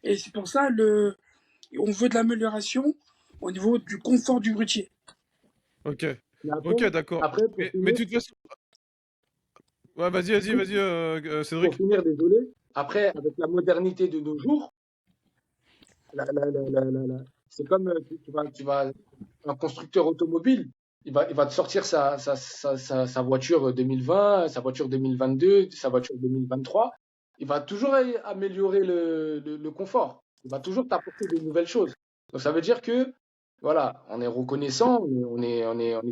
Et c'est pour ça, on veut de l'amélioration au niveau du confort du grutier. ok, Mais ok, d'accord. après, Mais de toute façon, ouais, vas-y, pour Cédric. finir, désolé, après, avec la modernité de nos jours, c'est comme un constructeur automobile, il va te sortir sa voiture 2020, sa voiture 2022, sa voiture 2023. Il va toujours améliorer le confort. Il va toujours t'apporter de nouvelles choses. Donc ça veut dire que, voilà, on est reconnaissant, on est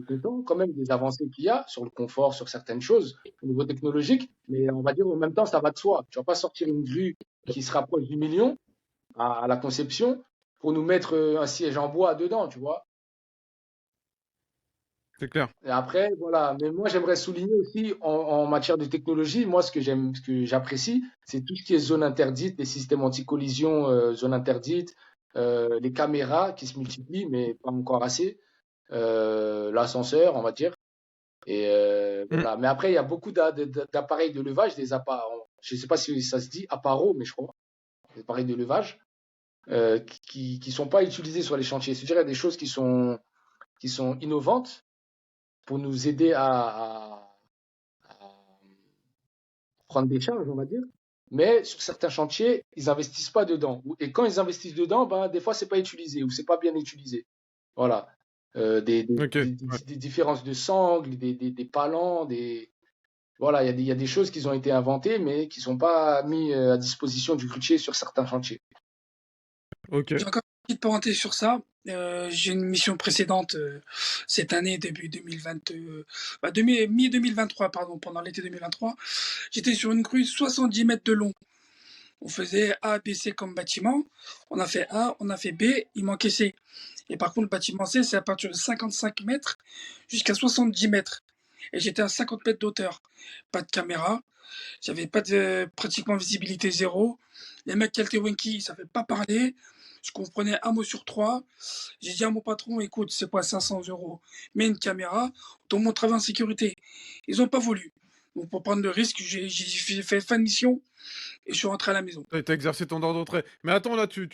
content quand même des avancées qu'il y a sur le confort, sur certaines choses au niveau technologique, mais on va dire en même temps, ça va de soi. Tu vas pas sortir une grue qui se rapproche du million à la conception pour nous mettre un siège en bois dedans, tu vois. C'est clair. Et après, voilà. Mais moi, j'aimerais souligner aussi en matière de technologie, moi, ce que j'apprécie, c'est tout ce qui est zone interdite, les systèmes anti-collision, zone interdite, les caméras qui se multiplient, mais pas encore assez, l'ascenseur, on va dire. Et Hmm. voilà. Mais après, il y a beaucoup d'appareils de levage, je ne sais pas si ça se dit appareils, mais je crois, des appareils de levage, qui sont pas utilisés sur les chantiers. C'est-à-dire, il y a des choses qui sont innovantes pour nous aider à prendre des charges, on va dire. Mais sur certains chantiers, ils investissent pas dedans. Et quand ils investissent dedans, ben, des fois, c'est pas utilisé ou c'est pas bien utilisé. Voilà. Ok, ouais. Des différences de sangles, des palans, voilà, il y a des choses qui ont été inventées, mais qui sont pas mis à disposition du grutier sur certains chantiers. Ok, J'ai encore une petite parenthèse sur ça. J'ai une mission précédente cette année, début 2020, mi-2023, pardon, pendant l'été 2023. J'étais sur une grue 70 mètres de long. On faisait A, B, C comme bâtiment. On a fait A, on a fait B, il manquait C. Et par contre, le bâtiment C, c'est à partir de 55 mètres jusqu'à 70 mètres. Et j'étais à 50 mètres d'auteur. Pas de caméra, j'avais pas de pratiquement visibilité zéro. Les mecs qui étaient Winky, ils savaient pas parler. Je comprenais un mot sur trois. J'ai dit à mon patron, écoute, c'est pas 500 euros, mais une caméra, dans mon travail en sécurité. Ils ont pas voulu. Donc pour prendre le risque, j'ai fait fin de mission et je suis rentré à la maison. T'as exercé ton droit de retrait. Mais attends, là, si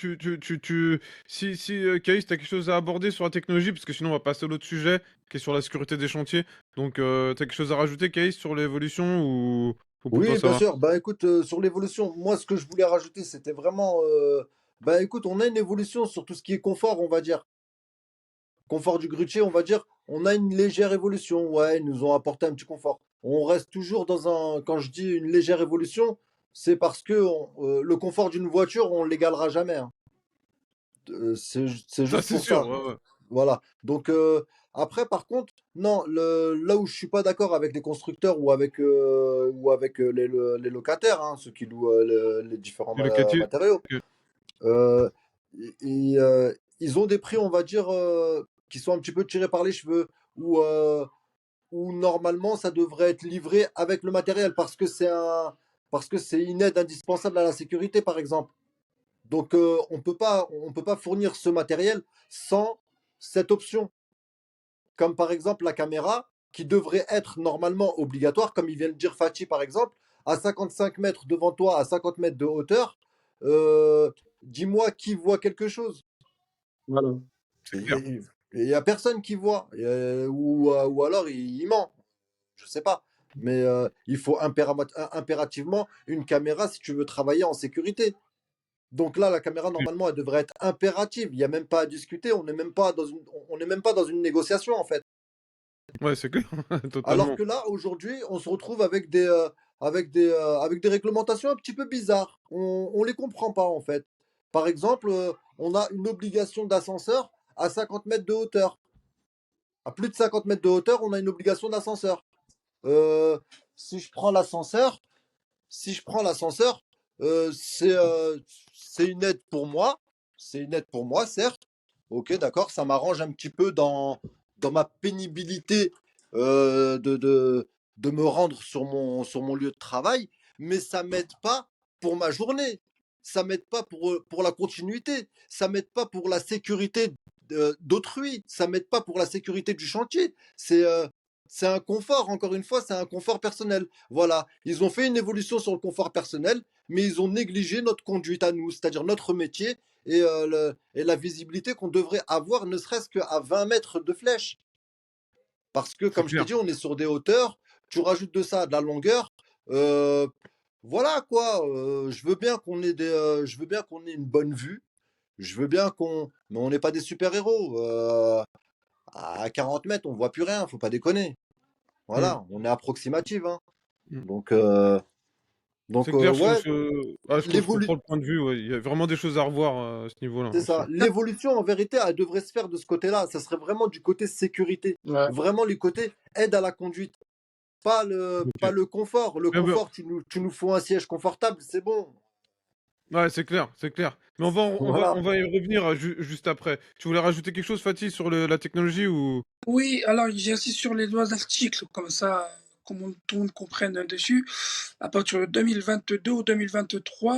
Caïs, t'as quelque chose à aborder sur la technologie, parce que sinon on va passer à l'autre sujet, qui est sur la sécurité des chantiers. Donc, t'as quelque chose à rajouter, Caïs, sur l'évolution ou pour toi Oui, ça bien va? sûr. Bah écoute, sur l'évolution, moi ce que je voulais rajouter, c'était vraiment, bah écoute, on a une évolution sur tout ce qui est confort, on va dire. Confort du grutier, on va dire, on a une légère évolution. Ouais, ils nous ont apporté un petit confort. On reste toujours dans un, quand je dis une légère évolution, c'est parce que le confort d'une voiture, on l'égalera jamais, hein. C'est Ça, juste c'est pour sûr, ça. ouais, ouais. Voilà. Donc après, par contre, non, là où je suis pas d'accord avec les constructeurs ou avec les locataires, hein, ceux qui louent les différents Les locatifs. matériaux, Ok. euh, ils ont des prix, on va dire, qui sont un petit peu tirés par les cheveux, où normalement ça devrait être livré avec le matériel parce que c'est une aide indispensable à la sécurité, par exemple. Donc on peut pas fournir ce matériel sans cette option, comme par exemple la caméra, qui devrait être normalement obligatoire, comme il vient de dire Fatih par exemple, à 55 mètres devant toi, à 50 mètres de hauteur. Dis-moi qui voit quelque chose. Voilà. C'est clair. Il n'y a personne qui voit, ou alors il ment, je sais pas. Mais il faut impérativement une caméra si tu veux travailler en sécurité. Donc là, la caméra, normalement, elle devrait être impérative. Il n'y a même pas à discuter. On n'est même pas dans une négociation, en fait. Ouais, c'est clair, Alors totalement. que là, aujourd'hui, on se retrouve avec des réglementations un petit peu bizarres. On les comprend pas, en fait. Par exemple, on a une obligation d'ascenseur à 50 mètres de hauteur. À plus de 50 mètres de hauteur, on a une obligation d'ascenseur. Euh, si je prends l'ascenseur, si je prends l'ascenseur, euh, c'est euh, c'est une aide pour moi. C'est une aide pour moi, certes. Ok, d'accord, ça m'arrange un petit peu dans ma pénibilité de me rendre sur mon lieu de travail, mais ça m'aide pas pour ma journée. Ça m'aide pas pour la continuité. Ça m'aide pas pour la sécurité d'autrui. Ça m'aide pas pour la sécurité du chantier. C'est un confort, encore une fois, c'est un confort personnel. Voilà, ils ont fait une évolution sur le confort personnel, mais ils ont négligé notre conduite à nous, c'est-à-dire notre métier et la visibilité qu'on devrait avoir, ne serait-ce qu'à 20 mètres de flèche. Parce que, C'est comme je t'ai clair. dit, on est sur des hauteurs, tu rajoutes de ça, de la longueur. euh, voilà quoi, je veux bien qu'on ait une bonne vue, je veux bien mais on n'est pas des super-héros. À 40 mètres, on voit plus rien, faut pas déconner. Hmm. Voilà, on est approximatif, hein. Hmm. Donc, C'est clair, ouais, je comprends le point de vue, ouais. Il y a vraiment des choses à revoir à ce niveau-là c'est aussi. ça. L'évolution, en vérité, elle devrait se faire de ce côté-là. Ça serait vraiment du côté sécurité. Ouais. Vraiment les côtés aide à la conduite. Ok. Pas le confort. Le Mais bon, confort, tu nous faut un siège confortable, c'est bon. ouais, c'est clair, c'est clair. Mais Voilà. on va y revenir juste après. Tu voulais rajouter quelque chose, Fatih, sur la technologie ou... Oui, alors j'insiste sur les lois d'articles, comme ça, tout le monde comprenne dessus. À partir de 2022 ou 2023,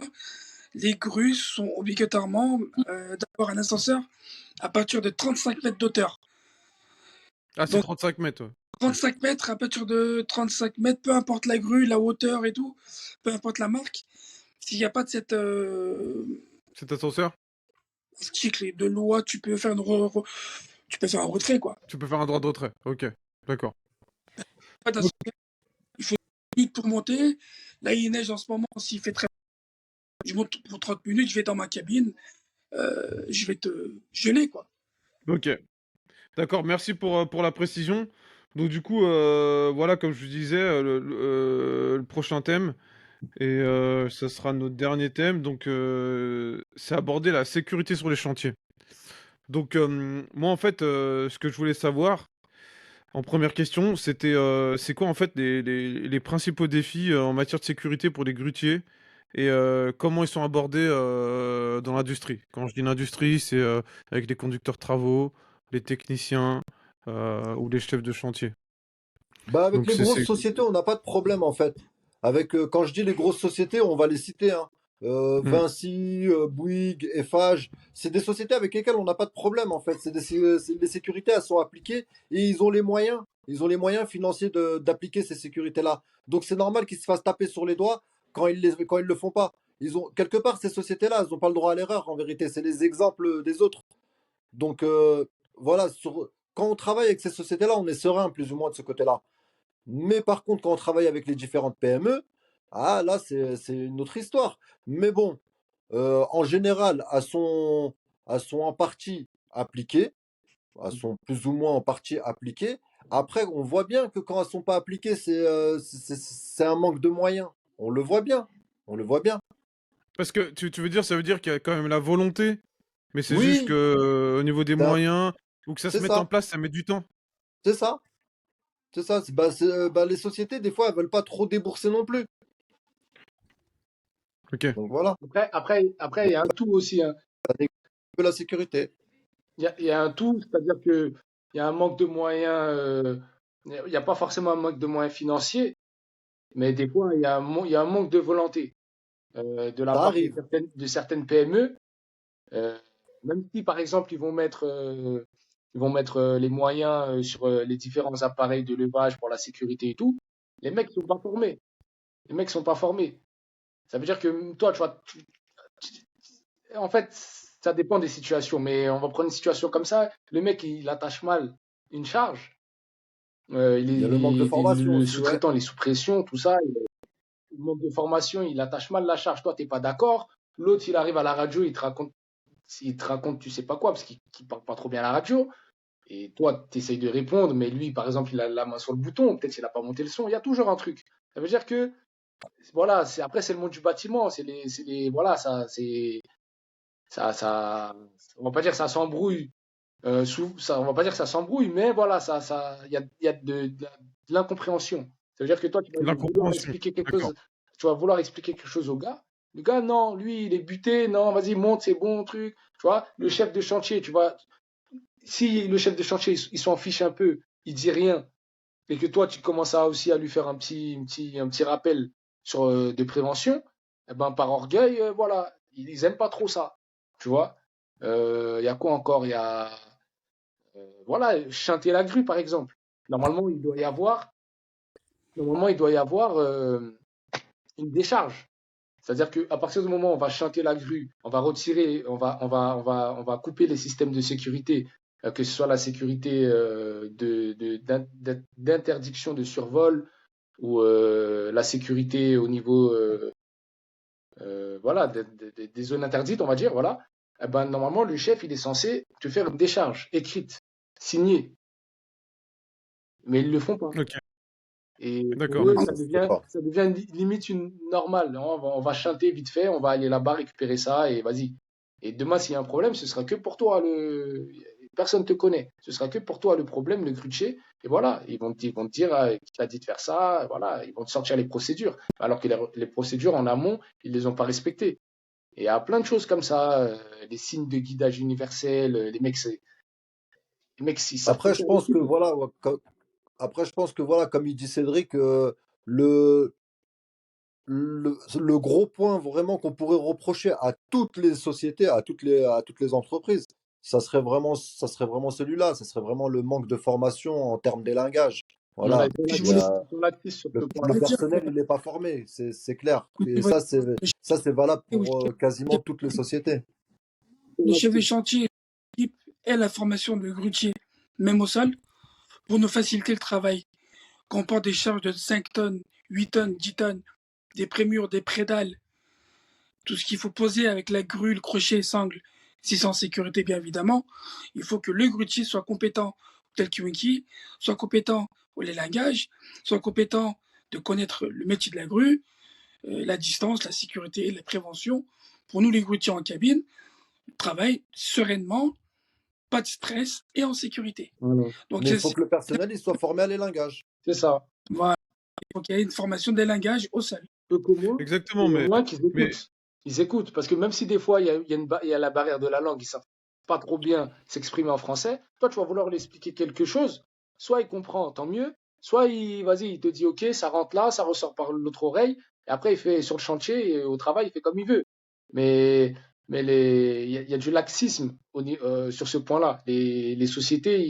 les grues sont obligatoirement d'avoir un ascenseur à partir de 35 mètres d'auteur. Ah, c'est Donc 35 mètres, ouais. 35 mètres, à partir de 35 mètres, peu importe la grue, la hauteur et tout, peu importe la marque, s'il n'y a pas de cette Cet ascenseur, article de loi, tu peux faire un retrait, quoi. tu peux faire un droit de retrait. Ok, d'accord. Pas d'ascenseur, il faut 10 minutes pour monter. Là, il neige en ce moment, s'il fait très... Je monte pour 30 minutes, je vais dans ma cabine, je vais te geler, quoi. Ok, d'accord, merci pour la précision. Donc du coup, voilà, comme je vous disais, le prochain thème, et ça sera notre dernier thème, donc c'est aborder la sécurité sur les chantiers. Donc moi, en fait, ce que je voulais savoir, en première question, c'était c'est quoi en fait les principaux défis en matière de sécurité pour les grutiers et comment ils sont abordés dans l'industrie. Quand je dis l'industrie, c'est avec les conducteurs de travaux, les techniciens ou les chefs de chantier. Bah, avec Donc les grosses sociétés, on n'a pas de problème, en fait. Quand je dis les grosses sociétés, on va les citer, hein. Mm. Mmh. Vinci, Bouygues, Eiffage, c'est des sociétés avec lesquelles on n'a pas de problème en fait. Les sécurités, elles sont appliquées et ils ont les moyens. Ils ont les moyens financiers d'appliquer ces sécurités-là. Donc c'est normal qu'ils se fassent taper sur les doigts quand ils le font pas. Quelque part, ces sociétés-là, elles n'ont pas le droit à l'erreur en vérité. C'est les exemples des autres. Donc voilà, quand on travaille avec ces sociétés-là, on est serein plus ou moins de ce côté-là. Mais par contre, quand on travaille avec les différentes PME, ah là, c'est une autre histoire. Mais bon, en général, elles sont en partie appliquées, elles sont plus ou moins en partie appliquées. Après, on voit bien que quand elles sont pas appliquées, c'est un manque de moyens. On le voit bien. On le voit bien. Parce que tu veux dire, ça veut dire qu'il y a quand même la volonté, mais c'est juste que Oui, au niveau des c'est un- moyens, ou que ça se c'est mette en ça. place, ça met du temps. C'est ça. C'est ça. Les sociétés, des fois, elles veulent pas trop débourser non plus. Ok. Donc voilà, Après, il y a un tout aussi, hein. ça négocie un peu la sécurité. Il y a un tout, c'est-à-dire que il y a un manque de moyens, il n'y a pas forcément un manque de moyens financiers, mais des fois, il y a un manque de volonté de la Ça part arrive. de certaines PME. euh, Même si, par exemple, ils vont mettre les moyens sur les différents appareils de levage pour la sécurité et tout, les mecs sont pas formés. Les mecs sont pas formés. Ça veut dire que toi, tu vois, en fait, ça dépend des situations, mais on va prendre une situation comme ça. Le mec, il attache mal une charge. Il y a le manque de formation Le aussi, ouais. sous-traitant, il est sous pression, tout ça. Il manque de formation, il attache mal la charge. Toi, t'es pas d'accord. L'autre, il arrive à la radio, il te raconte, tu sais pas quoi, parce qu'il parle pas trop bien à la radio. Et toi, tu essayes de répondre, mais lui, par exemple, il a la main sur le bouton, peut-être qu'il a pas monté le son. Il y a toujours un truc. Ça veut dire que, voilà, après, c'est le monde du bâtiment. Voilà, on va pas dire que ça s'embrouille. On va pas dire que ça s'embrouille, mais voilà, il y a de l'incompréhension. Ça veut dire que toi, L'incompréhension. D'accord. tu vas vouloir expliquer quelque chose au gars. Le gars, non, lui, il est buté, non, vas-y, monte, c'est bon, truc. Tu vois, le chef de chantier, tu vois, si le chef de chantier, il s'en fiche un peu, il dit rien, et que toi, tu commences aussi à lui faire un petit rappel sur, de prévention, eh ben, par orgueil, voilà, ils aiment pas trop ça. Tu vois, il y a quoi encore? Il y a, voilà, chanter la grue, par exemple. Normalement, il doit y avoir une décharge. C'est-à-dire qu'à partir du moment où on va chanter la grue, on va retirer, on va couper les systèmes de sécurité, que ce soit la sécurité d'interdiction de survol ou la sécurité au niveau voilà, des zones interdites, on va dire, voilà. Eh ben, normalement, le chef, il est censé te faire une décharge écrite, signée, mais ils ne le font pas. Ok. Et pour D'accord. eux, Ça se fait pas. ça devient limite une normale. Non, on va chanter vite fait, on va aller là-bas récupérer ça et vas-y. Et demain, s'il y a un problème, ce sera que pour toi. Personne te connaît. Ce sera que pour toi le problème, le grutier. Et voilà, ils vont te dire qui t'a dit de faire ça. Voilà, ils vont te sortir les procédures. Alors que les procédures en amont, ils ne les ont pas respectées. Et il y a plein de choses comme ça. Les signes de guidage universel. Les mecs, ils savent pas Après, je faire pense aussi. que voilà, ouais, après, je pense que voilà, comme il dit Cédric, le, le gros point vraiment qu'on pourrait reprocher à toutes les sociétés, à toutes les entreprises, ça serait vraiment celui-là. Ça serait vraiment le manque de formation en termes d'élingage. Voilà, Voilà. Il y a, ils sont laxistes sur ce le point-là. Je veux dire que personnel, il n'est pas formé, c'est clair. au Et niveau ça, c'est valable des- pour quasiment toutes les sociétés. le chef de chantier l'équipe et la formation de grutier, même au sol, pour nous faciliter le travail. Quand on porte des charges de 5 tonnes, 8 tonnes, 10 tonnes, des prémurs, des prédales, tout ce qu'il faut poser avec la grue, le crochet, sangle, si c'est en sécurité bien évidemment, il faut que le grutier soit compétent, tel que Winky, soit compétent au lélingage, soit compétent de connaître le métier de la grue, la distance, la sécurité, la prévention. Pour nous, les grutiers en cabine, on travaille sereinement, pas de stress et en sécurité. Voilà. Donc, Mais il faut que le personnel, il soit formé à l'élingage. C'est ça. voilà, il faut qu'il y ait une formation de lélingage au sol. Peu commun, Exactement, et au mais moins qu'ils mais écoutent. Ils écoutent, parce que même si des fois il y a la barrière de la langue, ils savent pas trop bien s'exprimer en français, toi tu vas vouloir lui expliquer quelque chose, soit il comprend, tant mieux, soit il te dit ok, ça rentre là, ça ressort par l'autre oreille, et après il fait sur le chantier, et au travail, il fait comme il veut. Mais, il y a du laxisme sur ce point-là. Les sociétés,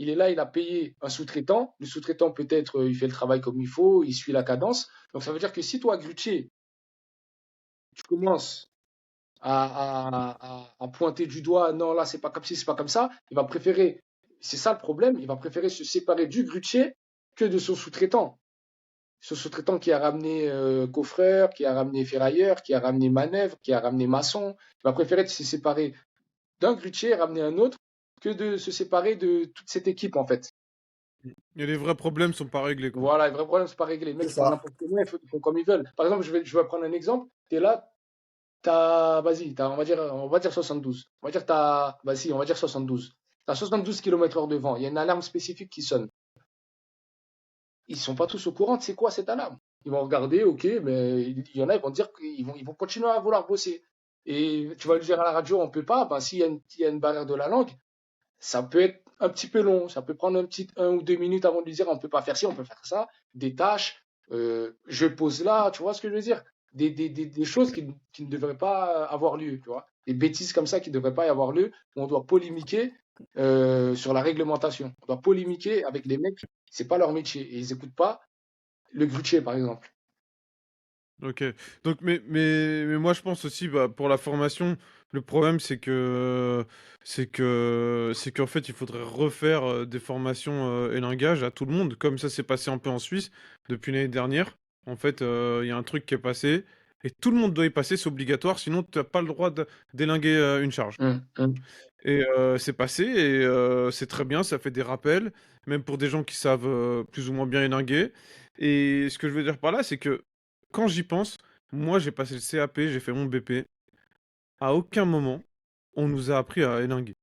il est là, il a payé un sous-traitant. Le sous-traitant, peut-être, il fait le travail comme il faut, il suit la cadence. Donc, ça veut dire que si toi, grutier, tu commences à pointer du doigt, non, là, c'est pas comme ci, c'est pas comme ça, il va préférer, c'est ça le problème, il va préférer se séparer du grutier que de son sous-traitant. Ce sous-traitant qui a ramené coffreur, qui a ramené ferrailleur, qui a ramené manœuvre, qui a ramené maçon, il va préférer se séparer d'un grutier et ramener un autre que de se séparer de toute cette équipe, en fait. Et les vrais problèmes sont pas réglés, quoi. Voilà, les vrais problèmes, c'est pas réglé. Les mecs, C'est ils font ça. n'importe comment, ils font comme ils veulent. Par exemple, je vais prendre un exemple. Tu es là, vas-y, on va dire 72. Vas-y, on va dire 72. T'as 72 km/h de vent. Il y a une alarme spécifique qui sonne. Ils sont pas tous au courant de c'est quoi cette alarme. Ils vont regarder, ok, mais il y en a, ils vont dire qu'ils vont continuer à vouloir bosser. Et tu vas lui dire à la radio, on peut pas. Ben, s'il y a une barrière de la langue, ça peut être un petit peu long. Ça peut prendre 1 ou 2 minutes avant de lui dire, on peut pas faire ci, on peut faire ça. Des tâches, je pose là, tu vois ce que je veux dire? Des choses qui ne devraient pas avoir lieu, tu vois. Des bêtises comme ça qui ne devraient pas y avoir lieu, où on doit polémiquer sur la réglementation. On doit polémiquer avec les mecs, c'est pas leur métier. Et ils écoutent pas le grutier, par exemple. Ok. Donc, mais moi, je pense aussi, bah, pour la formation, le problème, c'est qu'en fait, il faudrait refaire des formations et langage à tout le monde, comme ça s'est passé un peu en Suisse depuis l'année dernière. En fait, il y a un truc qui est passé et tout le monde doit y passer, c'est obligatoire, sinon tu n'as pas le droit de d'élinguer une charge. Et c'est passé et c'est très bien, ça fait des rappels, même pour des gens qui savent plus ou moins bien élinguer. Et ce que je veux dire par là, c'est que quand j'y pense, moi j'ai passé le CAP, j'ai fait mon BP. À aucun moment, on nous a appris à élinguer.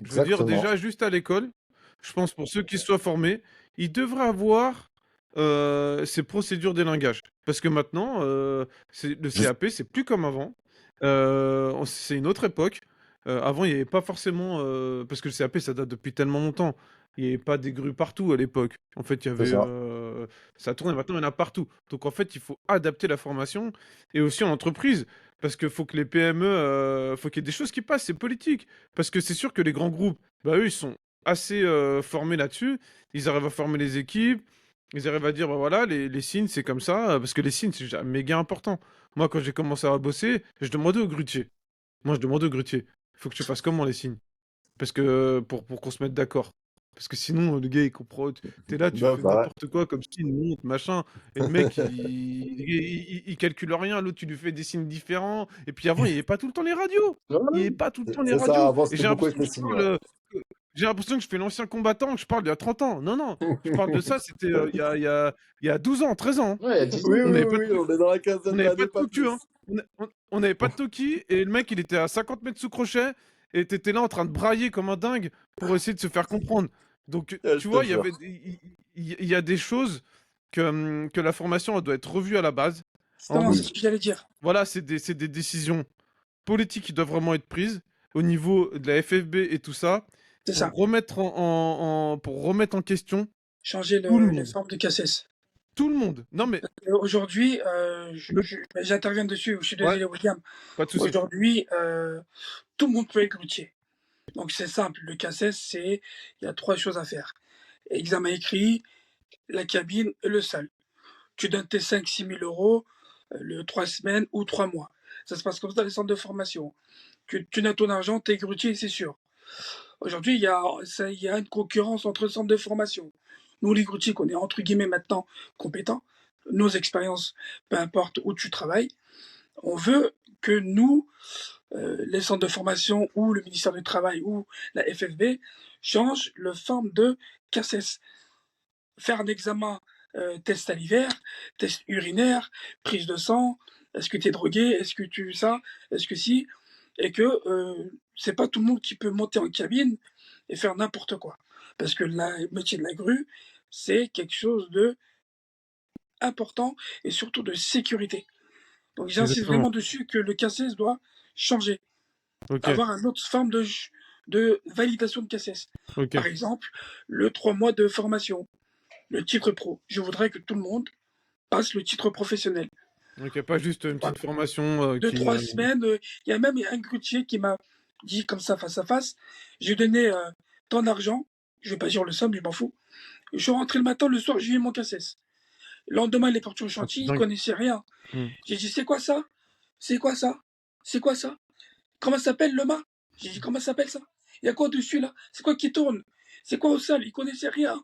Je veux dire, Exactement. déjà, juste à l'école, je pense pour ceux qui se soient formés, ils devraient avoir ces procédures d'élingage. Parce que maintenant, le Juste- CAP, c'est plus comme avant. C'est une autre époque. Avant, il n'y avait pas forcément... parce que le CAP, ça date depuis tellement longtemps. Il n'y avait pas des grues partout à l'époque. En fait, il y C'est avait... ça. ça tournait, maintenant, il y en a partout. Donc, en fait, il faut adapter la formation. Et aussi en entreprise. Parce qu'il faut que les PME... faut qu'il y ait des choses qui passent, c'est politique. Parce que c'est sûr que les grands groupes, bah, eux, ils sont assez formés là-dessus. Ils arrivent à former les équipes. Ils arrivent à dire, bah voilà, les signes, c'est comme ça. Parce que les signes, c'est déjà méga important. Moi, quand j'ai commencé à bosser, je demandais au grutier. Moi, je demandais au grutier. Il faut que tu fasses comment les signes? Parce que pour qu'on se mette d'accord. Parce que sinon, le gars, il comprend. T'es là, tu Non, fais bah, n'importe quoi comme signe, monte, machin. Et le mec, il calcule rien. L'autre, tu lui fais des signes différents. Et puis avant, il n'y avait pas tout le temps les radios. Il n'y avait pas tout le temps les c'est ça. radios. Avant, Et c'était beaucoup avec les signes. Ouais. j'ai l'impression que je fais l'ancien combattant, que je parle d'il y a 30 ans. Non, non. Je parle de ça, c'était il y a 12 ans, 13 ans, hein. Ouais, il y a 10 ans. Oui, On oui, n'avait oui, pas de oui, on est dans la on quinzaine n'avait pas d'années, de pas Toki, plus. hein. On n'avait pas de Toki et le mec il était à 50 mètres sous crochet et t'étais là en train de brailler comme un dingue pour essayer de se faire comprendre. Donc Je tu te vois, il y avait, jure. il y a des choses que la formation elle doit être revue à la base. Justement, c'est En- ce que j'allais dire. voilà, c'est des décisions politiques qui doivent vraiment être prises au niveau de la FFB et tout ça C'est ça. pour remettre pour remettre en question Changer tout le les monde. formes de CACES. Tout le monde. Non mais Aujourd'hui, le... j'interviens dessus. Je suis ouais, désolé, William. pas de souci. Aujourd'hui, tout le monde peut être grutier. Donc c'est simple. Le CACES, il y a 3 choses à faire. Examen écrit, la cabine et le salle. Tu donnes tes 5 000 à 6 000 euros, le 3 semaines ou 3 mois. Ça se passe comme ça dans les centres de formation. Tu donnes ton argent, t'es grutier, c'est sûr. Aujourd'hui, il y a une concurrence entre centres de formation. Nous, les grutiers, qu'on est entre guillemets maintenant compétents, nos expériences, peu importe où tu travailles, on veut que nous, les centres de formation ou le ministère du Travail ou la FFB changent le forme de CACES. Faire un examen, test salivaire, test urinaire, prise de sang, est-ce que tu es drogué, est-ce que tu ça, est-ce que si, et que c'est pas tout le monde qui peut monter en cabine et faire n'importe quoi. Parce que le métier de la grue, c'est quelque chose de important et surtout de sécurité. Donc j'insiste Exactement. vraiment dessus que le CACES doit changer, Ok, avoir une autre forme de validation de CACES. ok. Par exemple, le 3 mois de formation, le titre pro. Je voudrais que tout le monde passe le titre professionnel. Ok, pas juste une Voilà. petite formation 2, 3 semaines. Il y a même un grutier qui m'a dit comme ça, face à face, j'ai donné tant d'argent, je vais pas dire le somme, je m'en fous. Je suis rentré le matin, le soir, j'ai eu mon cassesse. Le lendemain, il est parti au Ah, chantier, c'est il dingue. connaissait rien. Hmm. J'ai dit, c'est quoi ça? C'est quoi ça? C'est quoi ça? Comment ça s'appelle le mât? J'ai dit, comment ça s'appelle ça? Il y a quoi dessus là? C'est quoi qui tourne? C'est quoi au sol? Il connaissait rien.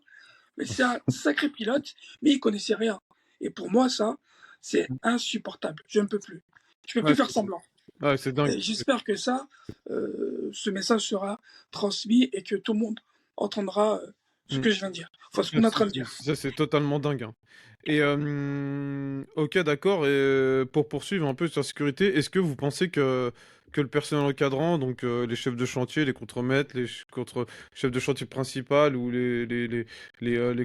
Mais c'est un sacré pilote, mais il connaissait rien. Et pour moi, ça, c'est insupportable. Je ne peux plus. Je peux Ouais, plus faire semblant. ouais, c'est dingue. Et j'espère que ça, ce message sera transmis et que tout le monde entendra ce Hmm. que je viens de dire. Enfin, ce Ça, qu'on est en train de dire. ça, c'est totalement dingue, hein. Et ok, d'accord. Et pour poursuivre un peu sur la sécurité, est-ce que vous pensez que le personnel encadrant, donc les chefs de chantier, les contremaîtres, chefs de chantier principal ou les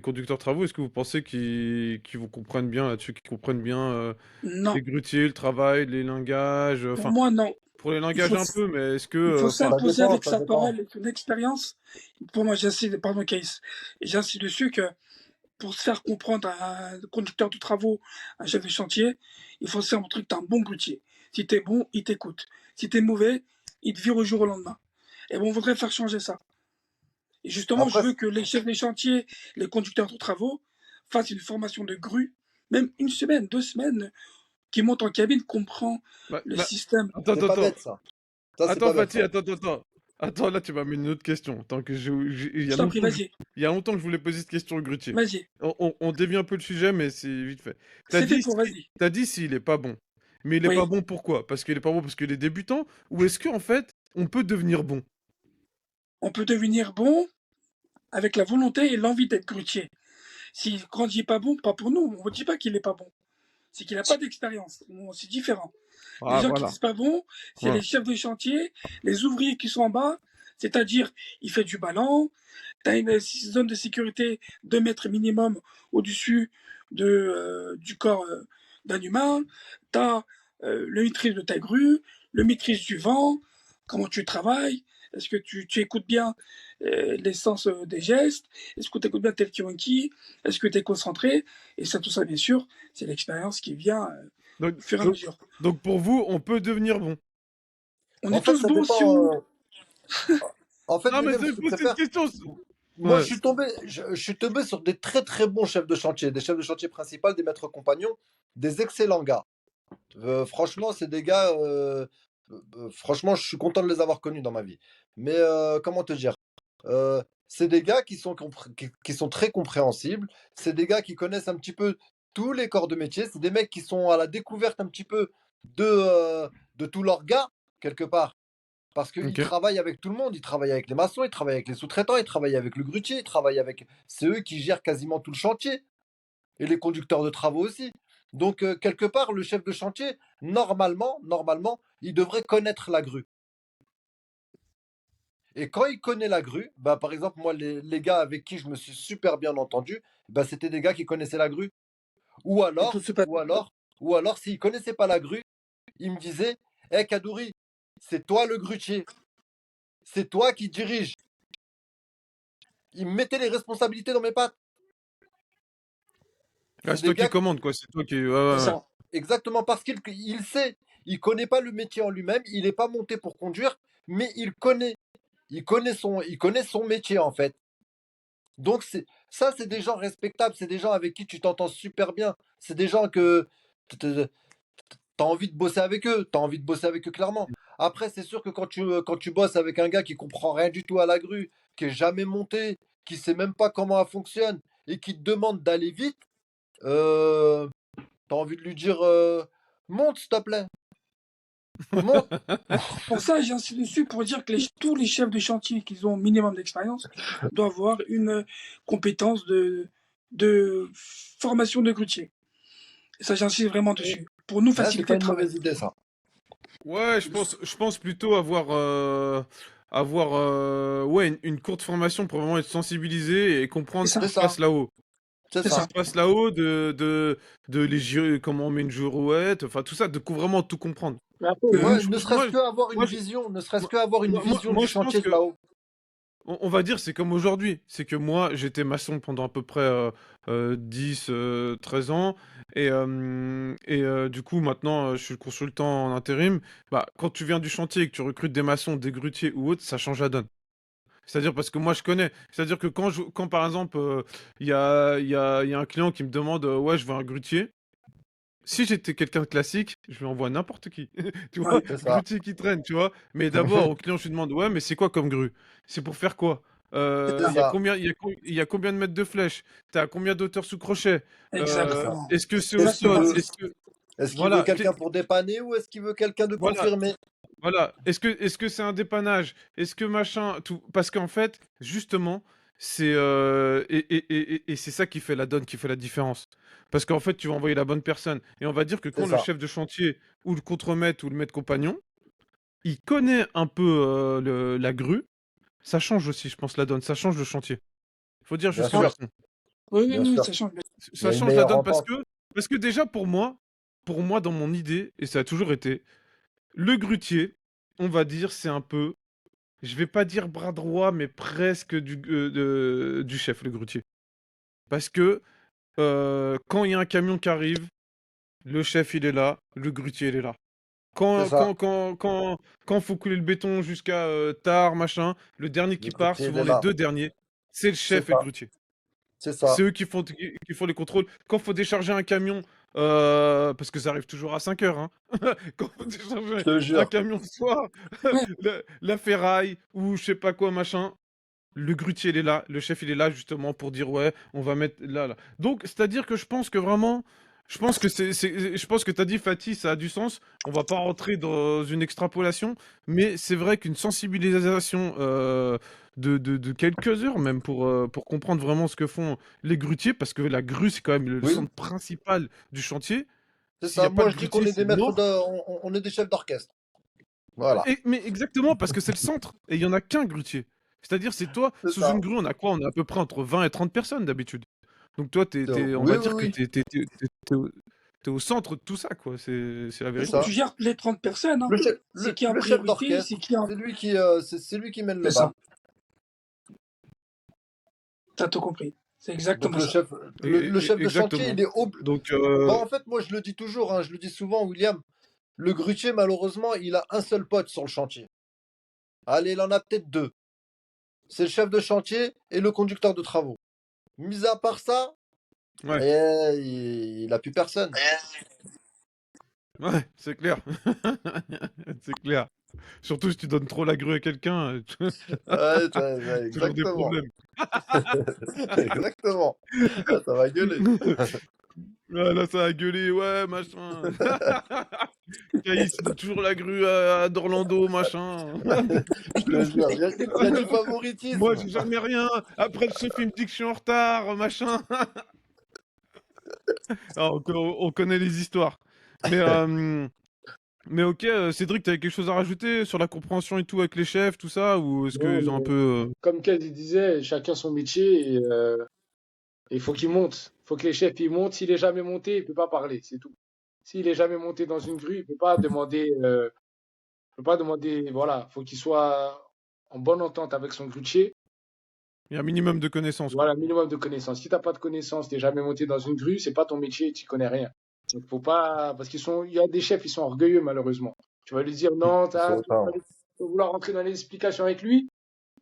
conducteurs de travaux, est-ce que vous pensez qu'ils vous comprennent bien là-dessus, qu'ils comprennent bien Non, les grutiers, le travail, les lingages, pour enfin, moi, non. pour les Il lingages faut, un peu, mais est-ce que, il faut enfin, Ça s'imposer dépend, avec ça sa dépend. parole et son expérience. Pour moi, j'insiste, pardon, Case, j'insiste dessus que pour se faire comprendre à un conducteur de travaux, un chef de chantier, il faut se faire montrer que tu es un bon grutier. Si tu es bon, il t'écoute. Si tu es mauvais, il te vire au jour au lendemain. Et bon, on voudrait faire changer ça. Et justement, je Après, veux que les chefs de chantier, les conducteurs de travaux fassent une formation de grue, même 1 semaine, 2 semaines, qui montent en cabine, comprend bah, le bah, système. attends, c'est attends, pas attends. bête ça. Ça, c'est Attends, pas bête Fatih, ça. attends, attends, attends. Attends, là, tu m'as mis une autre question. Tant que Je t'en prie, vas-y, il y a longtemps que je voulais poser cette question au grutier. vas-y. On dévie un peu le sujet, mais c'est vite fait. T'as C'est fait dit, pour, vas-y. t'as dit s'il est pas bon. Mais il est pas Oui, bon pourquoi? Parce qu'il est pas bon parce qu'il est débutant? Ou est-ce qu'en fait, on peut devenir bon? on peut devenir bon avec la volonté et l'envie d'être grutier. S'il grandit pas bon, pas pour nous, on ne dit pas qu'il est pas bon. C'est qu'il n'a pas d'expérience. Bon, c'est différent. Les Ah, gens qui voilà. disent pas bon, c'est Voilà. les chefs de chantier, les ouvriers qui sont en bas, c'est-à-dire, il fait du ballon, tu as une zone de sécurité 2 mètres minimum au-dessus du corps d'un humain, tu as le maîtrise de ta grue, le maîtrise du vent, comment tu travailles, est-ce que tu écoutes bien l'essence des gestes, est-ce que tu écoutes bien tel qui, est-ce que tu es concentré, et ça, tout ça, bien sûr, c'est l'expérience qui vient Donc, au fur et à donc, mesure. donc pour vous, on peut devenir bon. On En est fait, tous ça bons si dépend. on... En fait, Non, mais William, c'est si tu pose cette préfères, question. moi, Ouais. je suis tombé sur des très très bons chefs de chantier, des chefs de chantier principaux, des maîtres compagnons, des excellents gars. Franchement, c'est des gars. Franchement, je suis content de les avoir connus dans ma vie. Mais comment te dire? C'est des gars qui sont très compréhensibles. C'est des gars qui connaissent un petit peu tous les corps de métier. C'est des mecs qui sont à la découverte un petit peu de tous leurs gars, quelque part. Parce qu'ils Ok. travaillent avec tout le monde. Ils travaillent avec les maçons, ils travaillent avec les sous-traitants, ils travaillent avec le grutier, ils travaillent avec. C'est eux qui gèrent quasiment tout le chantier. Et les conducteurs de travaux aussi. Donc, quelque part, le chef de chantier, normalement, il devrait connaître la grue. Et quand il connaît la grue, bah, par exemple, moi, les gars avec qui je me suis super bien entendu, bah, c'était des gars qui connaissaient la grue. Ou On peut alors, se passer. s'ils connaissaient pas la grue, ils me disaient, hé Kadouri, c'est toi le grutier, c'est toi qui dirige. Ils me mettaient les responsabilités dans mes pattes. Ah, C'est c'est des toi qui gars, commande, quoi. C'est toi qui. Ouais, c'est ouais, ouais. ça. Exactement parce qu'il sait, il connaît pas le métier en lui-même, il n'est pas monté pour conduire, mais il connaît son métier en fait. Donc c'est des gens respectables, c'est des gens avec qui tu t'entends super bien, c'est des gens que tu as envie de bosser avec eux, tu as envie de bosser avec eux clairement. Après, c'est sûr que quand tu bosses avec un gars qui comprend rien du tout à la grue, qui est jamais monté, qui sait même pas comment elle fonctionne et qui te demande d'aller vite, euh, tu as envie de lui dire monte s'il te plaît, monte. Pour ça, j'insiste dessus pour dire que tous les chefs de chantier qui ont un minimum d'expérience doivent avoir une compétence de formation de grutier. Et ça, j'insiste vraiment dessus, pour nous Ah, c'est pas faciliter le une travail. mauvaise idée ça. Ouais, je pense plutôt ouais, une courte formation pour vraiment être sensibilisé et C'est comprendre ce ça, qui C'est se passe ça, là-haut. c'est c'est Ce qui ça. se ça. passe là-haut, comment on met une girouette, enfin tout ça, vraiment tout comprendre. Mais après, Que Ouais, je- ne moi, serait-ce que avoir une moi, vision, ne serait-ce que avoir une vision moi, du je pense chantier de que là-haut. on va dire, c'est comme aujourd'hui. C'est que moi, j'étais maçon pendant à peu près 10, 13 ans. Du coup, maintenant, je suis consultant en intérim. Bah, quand tu viens du chantier et que tu recrutes des maçons, des grutiers ou autres, ça change la donne. C'est-à-dire parce que moi, je connais. C'est-à-dire que quand par exemple, il y a un client qui me demande, ouais, je veux un grutier. Si j'étais quelqu'un de classique, je lui envoie n'importe qui. Tu vois, Ouais. C'est ça. grutier qui traîne, tu vois. Mais d'abord, au client, je lui demande, ouais, mais c'est quoi comme grue? C'est pour faire quoi? C'est Il y a ça. combien, il y a combien de mètres de flèche? T'as combien d'auteur sous crochet? C'est ça. Exactement. Est-ce que c'est au Ça, Qu'est-ce c'est qu'il sol? veut? base. Est-ce que, Est-ce qu'il veut voilà, quelqu'un pour dépanner ou est-ce qu'il veut quelqu'un de voilà, confirmé? voilà. Est-ce que c'est un dépannage? Est-ce que machin, tout? Parce qu'en fait, justement, et c'est ça qui fait la donne, qui fait la différence. Parce qu'en fait, tu vas envoyer la bonne personne. Et on va dire que C'est quand le ça. chef de chantier ou le contremaître ou le maître compagnon, il connaît un peu la grue, ça change aussi, je pense, la donne. Ça change le chantier. Faut dire Bien juste Ouais. sûr. garçon. Oui, oui, Bien oui, sûr. ça change. Il y Ça a une change la meilleure donne parce entente. que, parce que déjà pour moi, dans mon idée, et ça a toujours été, le grutier, on va dire, c'est un peu, je vais pas dire bras droit, mais presque du chef, le grutier. Parce que quand il y a un camion qui arrive, le chef il est là, le grutier il est là. C'est Quand, ça. quand, quand, quand, quand faut couler le béton jusqu'à tard, machin, le dernier Le qui part, grutier, il souvent est les là. deux derniers, c'est le C'est chef et le ça. grutier. C'est C'est ça. eux qui font les contrôles. Quand faut décharger un camion, parce que ça arrive toujours à 5 heures, hein. Quand faut Je décharger te un jure. camion le soir, Ouais. la ferraille ou je sais pas quoi, machin, le grutier il est là, le chef il est là justement pour dire ouais, on va mettre là, là. Donc, c'est-à-dire que je pense que vraiment, je pense que t'as dit Fatih, ça a du sens. On va pas rentrer dans une extrapolation, mais c'est vrai qu'une sensibilisation de quelques heures même pour comprendre vraiment ce que font les grutiers, parce que la grue c'est quand même le Oui. centre principal du chantier. C'est S'il n'y ça. a pas Moi, de je dis qu'on grutier, est des c'est maîtres de, mort. on est des chefs d'orchestre. Voilà. Mais exactement, parce que c'est le centre, et il y en a qu'un grutier. C'est-à-dire, c'est toi, C'est sous ça. une grue, on a quoi? On a à peu près entre 20 et 30 personnes d'habitude. Donc toi, on Oui, va oui, dire que oui. t'es au centre de tout ça, quoi. C'est la C'est Il faut vérité. que ça. tu gères les 30 personnes. Hein. Le chef, C'est qui en le chef priorité, c'est d'orchestre, qui en... c'est lui qui mène le C'est ça, bal. t'as tout compris. C'est Donc exactement le ça. chef, le chef de chantier, Exactement. il est Donc, Bah, en fait, moi je le dis toujours, hein, je le dis souvent, William. Le grutier, malheureusement, il a un seul pote sur le chantier. Allez, il en a peut-être deux. C'est le chef de chantier et le conducteur de travaux. Mis à part ça, ouais, il a plus personne. ouais, c'est clair. C'est clair. Surtout si tu donnes trop la grue à quelqu'un, Ouais, ouais, toujours des exactement. problèmes. Exactement. Ah, ça va gueuler. Ouais, là, ça a gueulé, ouais, machin. Caïs, il donne toujours la grue à d'Orlando, machin. Je te jure, il y a du Moi, favoritisme. j'ai jamais rien. Après, le chef, il me dit que je suis en retard, machin. Ah, on connaît les histoires. Mais, mais ok, Cédric, t'avais quelque chose à rajouter sur la compréhension et tout avec les chefs, tout ça? Ou est-ce Non, qu'ils ont un mais peu. comme Kaz il disait, chacun son métier et il faut qu'il monte. Il faut que les chefs ils montent. S'il est jamais monté, il peut pas parler, c'est tout. S'il est jamais monté dans une grue, il peut pas demander, voilà, faut qu'il soit en bonne entente avec son grutier. Il y a un minimum de connaissances, quoi. Voilà, minimum de connaissances. Si t'as pas de connaissances, t'es jamais monté dans une grue, c'est pas ton métier, tu connais rien. Donc faut pas, parce il y a des chefs, ils sont orgueilleux malheureusement. Tu vas lui dire non, Ils sont autant. tu vas vouloir rentrer dans les explications avec lui.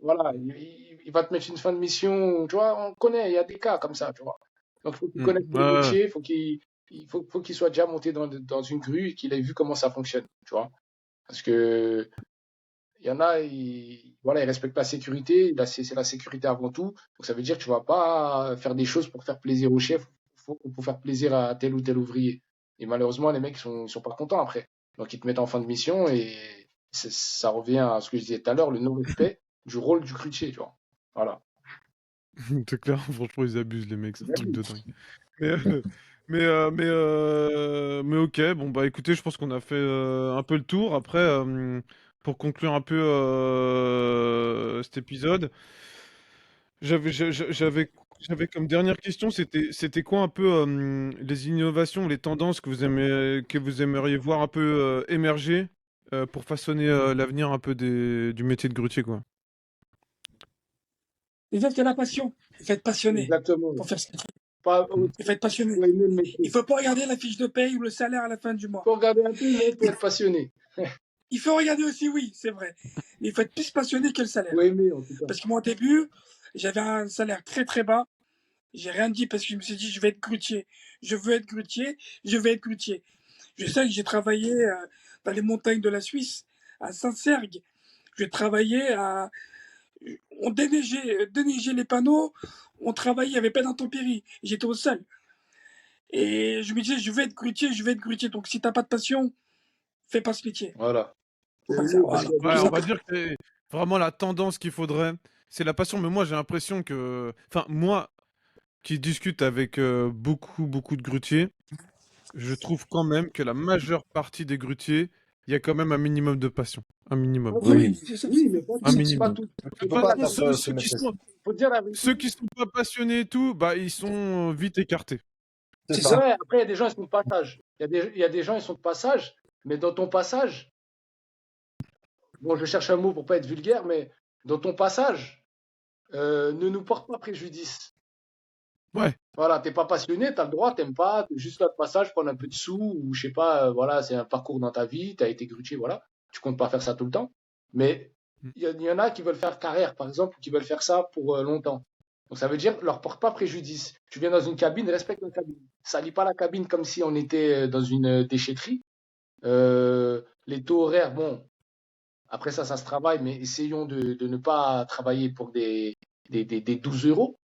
Voilà, il va te mettre une fin de mission. Tu vois, on connaît, il y a des cas comme ça, tu vois. Donc il faut qu'il connaisse le Ouais, métier, faut qu'il soit déjà monté dans une grue et qu'il ait vu comment ça fonctionne, tu vois. Parce que il y en a, voilà, ils respectent la sécurité. Là, c'est la sécurité avant tout. Donc, ça veut dire que tu vas pas faire des choses pour faire plaisir au chef, pour faire plaisir à tel ou tel ouvrier. Et malheureusement, les mecs, ils sont pas contents après. Donc, ils te mettent en fin de mission et ça revient à ce que je disais tout à l'heure, le non-respect du rôle du grutier, tu vois. Voilà. c'est clair, franchement, ils abusent, les mecs, c'est un truc de dingue. Mais, mais ok, bon, bah écoutez, je pense qu'on a fait un peu le tour. Après, pour conclure un peu cet épisode, j'avais, j'a- j'a- j'avais, j'avais comme dernière question, c'était quoi un peu les innovations, les tendances que vous aimeriez voir un peu émerger pour façonner l'avenir un peu du métier de grutier, quoi. Déjà, c'est la passion. Il faut être passionné Exactement. pour faire ce qu'il fait. Pas, Il faut être passionné. faut aimer le Il métier. faut pas regarder la fiche de paye ou le salaire à la fin du mois. Faut regarder un peu, mais faut être passionné. Il faut regarder aussi, oui, c'est vrai. Mais il faut être plus passionné que le salaire. Faut aimer, en tout cas. Parce que moi, au début, j'avais un salaire très très bas. J'ai rien dit parce que je me suis dit, je vais être grutier. Je veux être grutier. Je vais être grutier. Je sais que j'ai travaillé dans les montagnes de la Suisse, à Saint-Sergue. J'ai travaillé à. On déneigeait les panneaux. On travaillait, il n'y avait pas d'intempéries. J'étais au sol. Et je me disais, je vais être grutier, je vais être grutier. Donc si t'as pas de passion, fais pas ce métier. Voilà. Faut Comme ça, aimer, parce voilà. qu'il y a Ouais, des on gens. va dire que c'est vraiment la tendance qu'il faudrait, c'est la passion. Mais moi, j'ai l'impression que, enfin, moi qui discute avec beaucoup de grutiers, je trouve quand même que la majeure partie des grutiers, il y a quand même un minimum de passion, un Ah minimum, oui, Oui, Oui. c'est ça. oui, mais pas un tout. Pas minimum. tout. Tu Faut peux dire pas la faire vérité. ça, Ceux ce qui métier. sont, Faut dire la vérité. ceux qui sont pas passionnés et tout, bah ils sont vite écartés. C'est C'est ça. ça. Ouais, après, il y a des gens, ils sont de passage. Il y a des gens, ils sont de passage, mais dans ton passage, bon, je cherche un mot pour pas être vulgaire, mais dans ton passage, ne nous porte pas préjudice. Ouais, Voilà, t'es pas passionné, t'as le droit, t'aimes pas, t'es juste là de passage, prendre un peu de sous, ou je sais pas, voilà, c'est un parcours dans ta vie, t'as été grutier, voilà. Tu comptes pas faire ça tout le temps. Mais il y en a qui veulent faire carrière, par exemple, ou qui veulent faire ça pour longtemps. Donc ça veut dire, leur porte pas préjudice. Tu viens dans une cabine, respecte la cabine. Salis pas la cabine comme si on était dans une déchetterie. Les taux horaires, bon, après ça se travaille, mais essayons de ne pas travailler pour des 12 euros.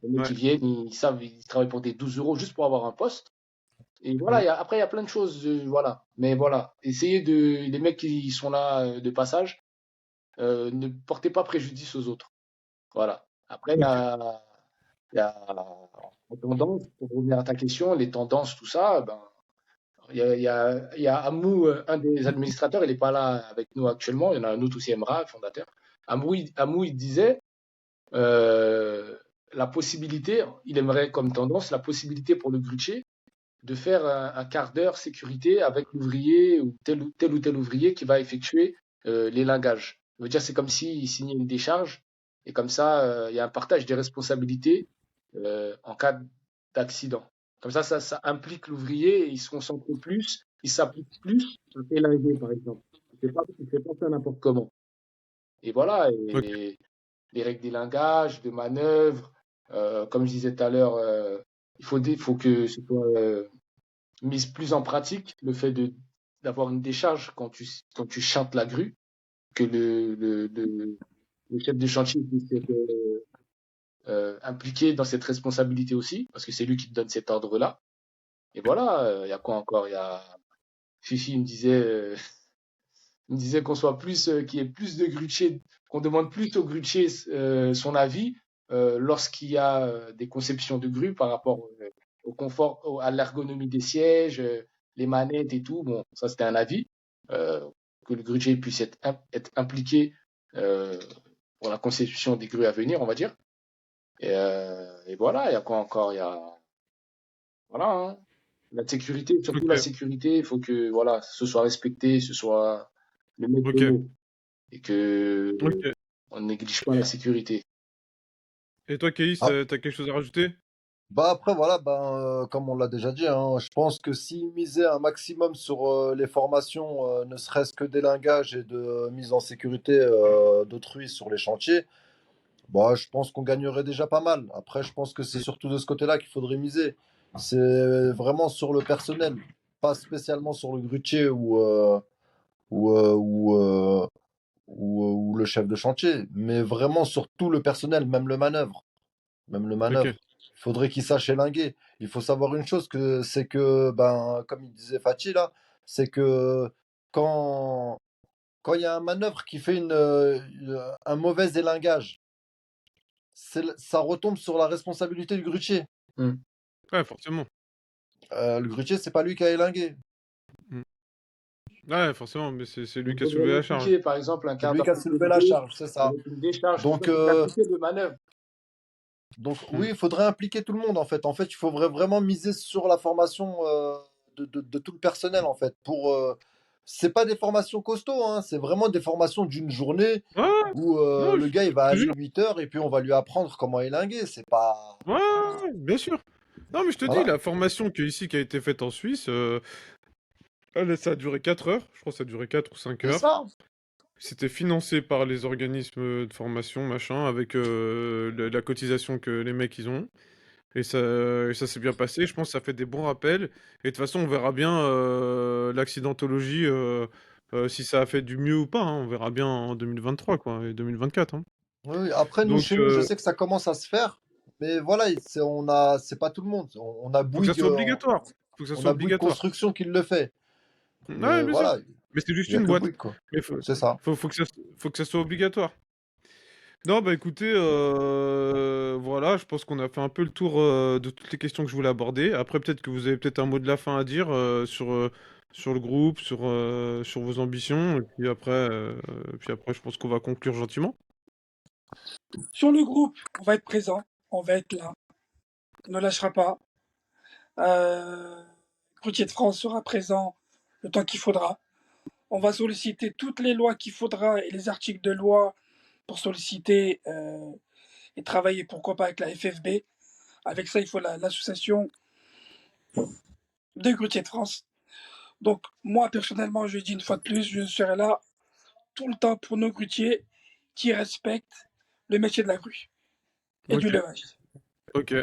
Les mecs ouais, qui viennent, ils savent, ils travaillent pour des 12 euros juste pour avoir un poste. Et voilà, mm, après, il y a plein de choses, voilà. Mais voilà, essayez les mecs qui sont là de passage, ne portez pas préjudice aux autres. Voilà. Après, ok, il y a en tendance, pour revenir à ta question, les tendances, tout ça, ben, il y a Amou, un des administrateurs, il n'est pas là avec nous actuellement, il y en a un autre aussi, Emra, fondateur. Amou, il disait, euh, la possibilité, il aimerait comme tendance, la possibilité pour le grutier de faire un quart d'heure sécurité avec l'ouvrier ou tel ouvrier qui va effectuer les lingages. Ça veut dire c'est comme s'il signait une décharge et comme ça, il y a un partage des responsabilités en cas d'accident. Comme ça implique l'ouvrier et il se concentre plus, il s'applique plus à élinguer, par exemple. Il fait pas ça n'importe comment. Et voilà, ok, et les règles des lingages, de manœuvre, comme je disais tout à l'heure, faut que ce soit mise plus en pratique, le fait d'avoir une décharge quand tu chantes la grue, que le chef de chantier puisse être impliqué dans cette responsabilité aussi, parce que c'est lui qui te donne cet ordre-là. Et voilà, il y a quoi encore? Il y a Fifi il me disait qu'on soit plus, qu'il y ait plus de grutiers, qu'on demande plus aux grutiers son avis lorsqu'il y a des conceptions de grues par rapport au confort, à l'ergonomie des sièges, les manettes et tout. Bon, ça c'était un avis. Euh, que le grutier puisse être impliqué euh, pour la conception des grues à venir, on va dire. Et voilà, il y a quoi encore? Il y a voilà, hein. La sécurité, surtout la ok, sécurité, il faut que voilà, ce soit respecté, ce soit le maître ok, mot et que ok. on ne néglige pas la sécurité. Et toi, Keïs, Ah, t'as quelque chose à rajouter? bah après, voilà, ben, comme on l'a déjà dit, hein, je pense que s'ils misaient un maximum sur les formations, ne serait-ce que d'élingage et de mise en sécurité d'autrui sur les chantiers, bah, je pense qu'on gagnerait déjà pas mal. Après, je pense que c'est Mm, surtout de ce côté-là qu'il faudrait miser. C'est vraiment sur le personnel, pas spécialement sur le grutier ou, euh, ou, euh, ou le chef de chantier, mais vraiment sur tout le personnel, même le manœuvre. Même le ok, manœuvre. Il faudrait qu'il sache élinguer. Il faut savoir une chose, c'est que, ben, comme il disait Fatih là, c'est que quand, quand il y a un manœuvre qui fait un mauvais élingage, ça retombe sur la responsabilité du grutier. Mm. ouais, forcément. Le grutier, c'est pas lui qui a élingué. Mm. Ouais, forcément, mais c'est lui Il qui a faudrait soulevé la charge. l'impliquer, par exemple, un C'est quart lui d'heure qui a soulevé la sécurité charge, c'est ça. avec une décharge, tout ça, Donc, c'est l'impliquer de manœuvre. oui, Mm, il faudrait impliquer tout le monde en fait. En fait, il faudrait vraiment miser sur la formation de tout le personnel en fait, pour c'est pas des formations costauds, hein, c'est vraiment des formations d'une journée Ouais, ouais, où non, le je gars il va te aller jure. 8 heures et puis on va lui apprendre comment élinguer. C'est pas. Ouais, ouais, ouais, bien sûr. Non, mais je te dis, Voilà, la formation qui a été faite en Suisse, ça a duré 4 heures. Je crois que ça a duré 4 ou 5 c'est heures. ça. C'était financé par les organismes de formation, machin, avec la cotisation que les mecs ils ont. Et ça s'est bien passé. Je pense que ça fait des bons rappels. Et de toute façon, on verra bien l'accidentologie, si ça a fait du mieux ou pas, hein. On verra bien en 2023, quoi, et 2024, hein. Oui, oui. Après, nous, Donc, chez nous, je sais que ça commence à se faire, mais voilà, c'est pas tout le monde. faut que ça soit obligatoire. Faut que ça On soit a Bouygues obligatoire. Construction qui le fait. Ouais, Mais bien sûr. voilà, Mais c'est il juste n'y a une que boîte. Bouygues, quoi. Mais C'est ça. faut que ça soit obligatoire. Non, bah écoutez, voilà, je pense qu'on a fait un peu le tour de toutes les questions que je voulais aborder. Après, peut-être que vous avez peut-être un mot de la fin à dire sur le groupe, sur vos ambitions. Puis après, je pense qu'on va conclure gentiment. Sur le groupe, on va être présent, on va être là, on ne lâchera pas. Routier de France sera présent le temps qu'il faudra. On va solliciter toutes les lois qu'il faudra et les articles de loi pour solliciter et travailler, pourquoi pas, avec la FFB. Avec ça, il faut l'association des grutiers de France. Donc, moi, personnellement, je dis une fois de plus, je serai là tout le temps pour nos grutiers qui respectent le métier de la grue et du Ok, levage. ok.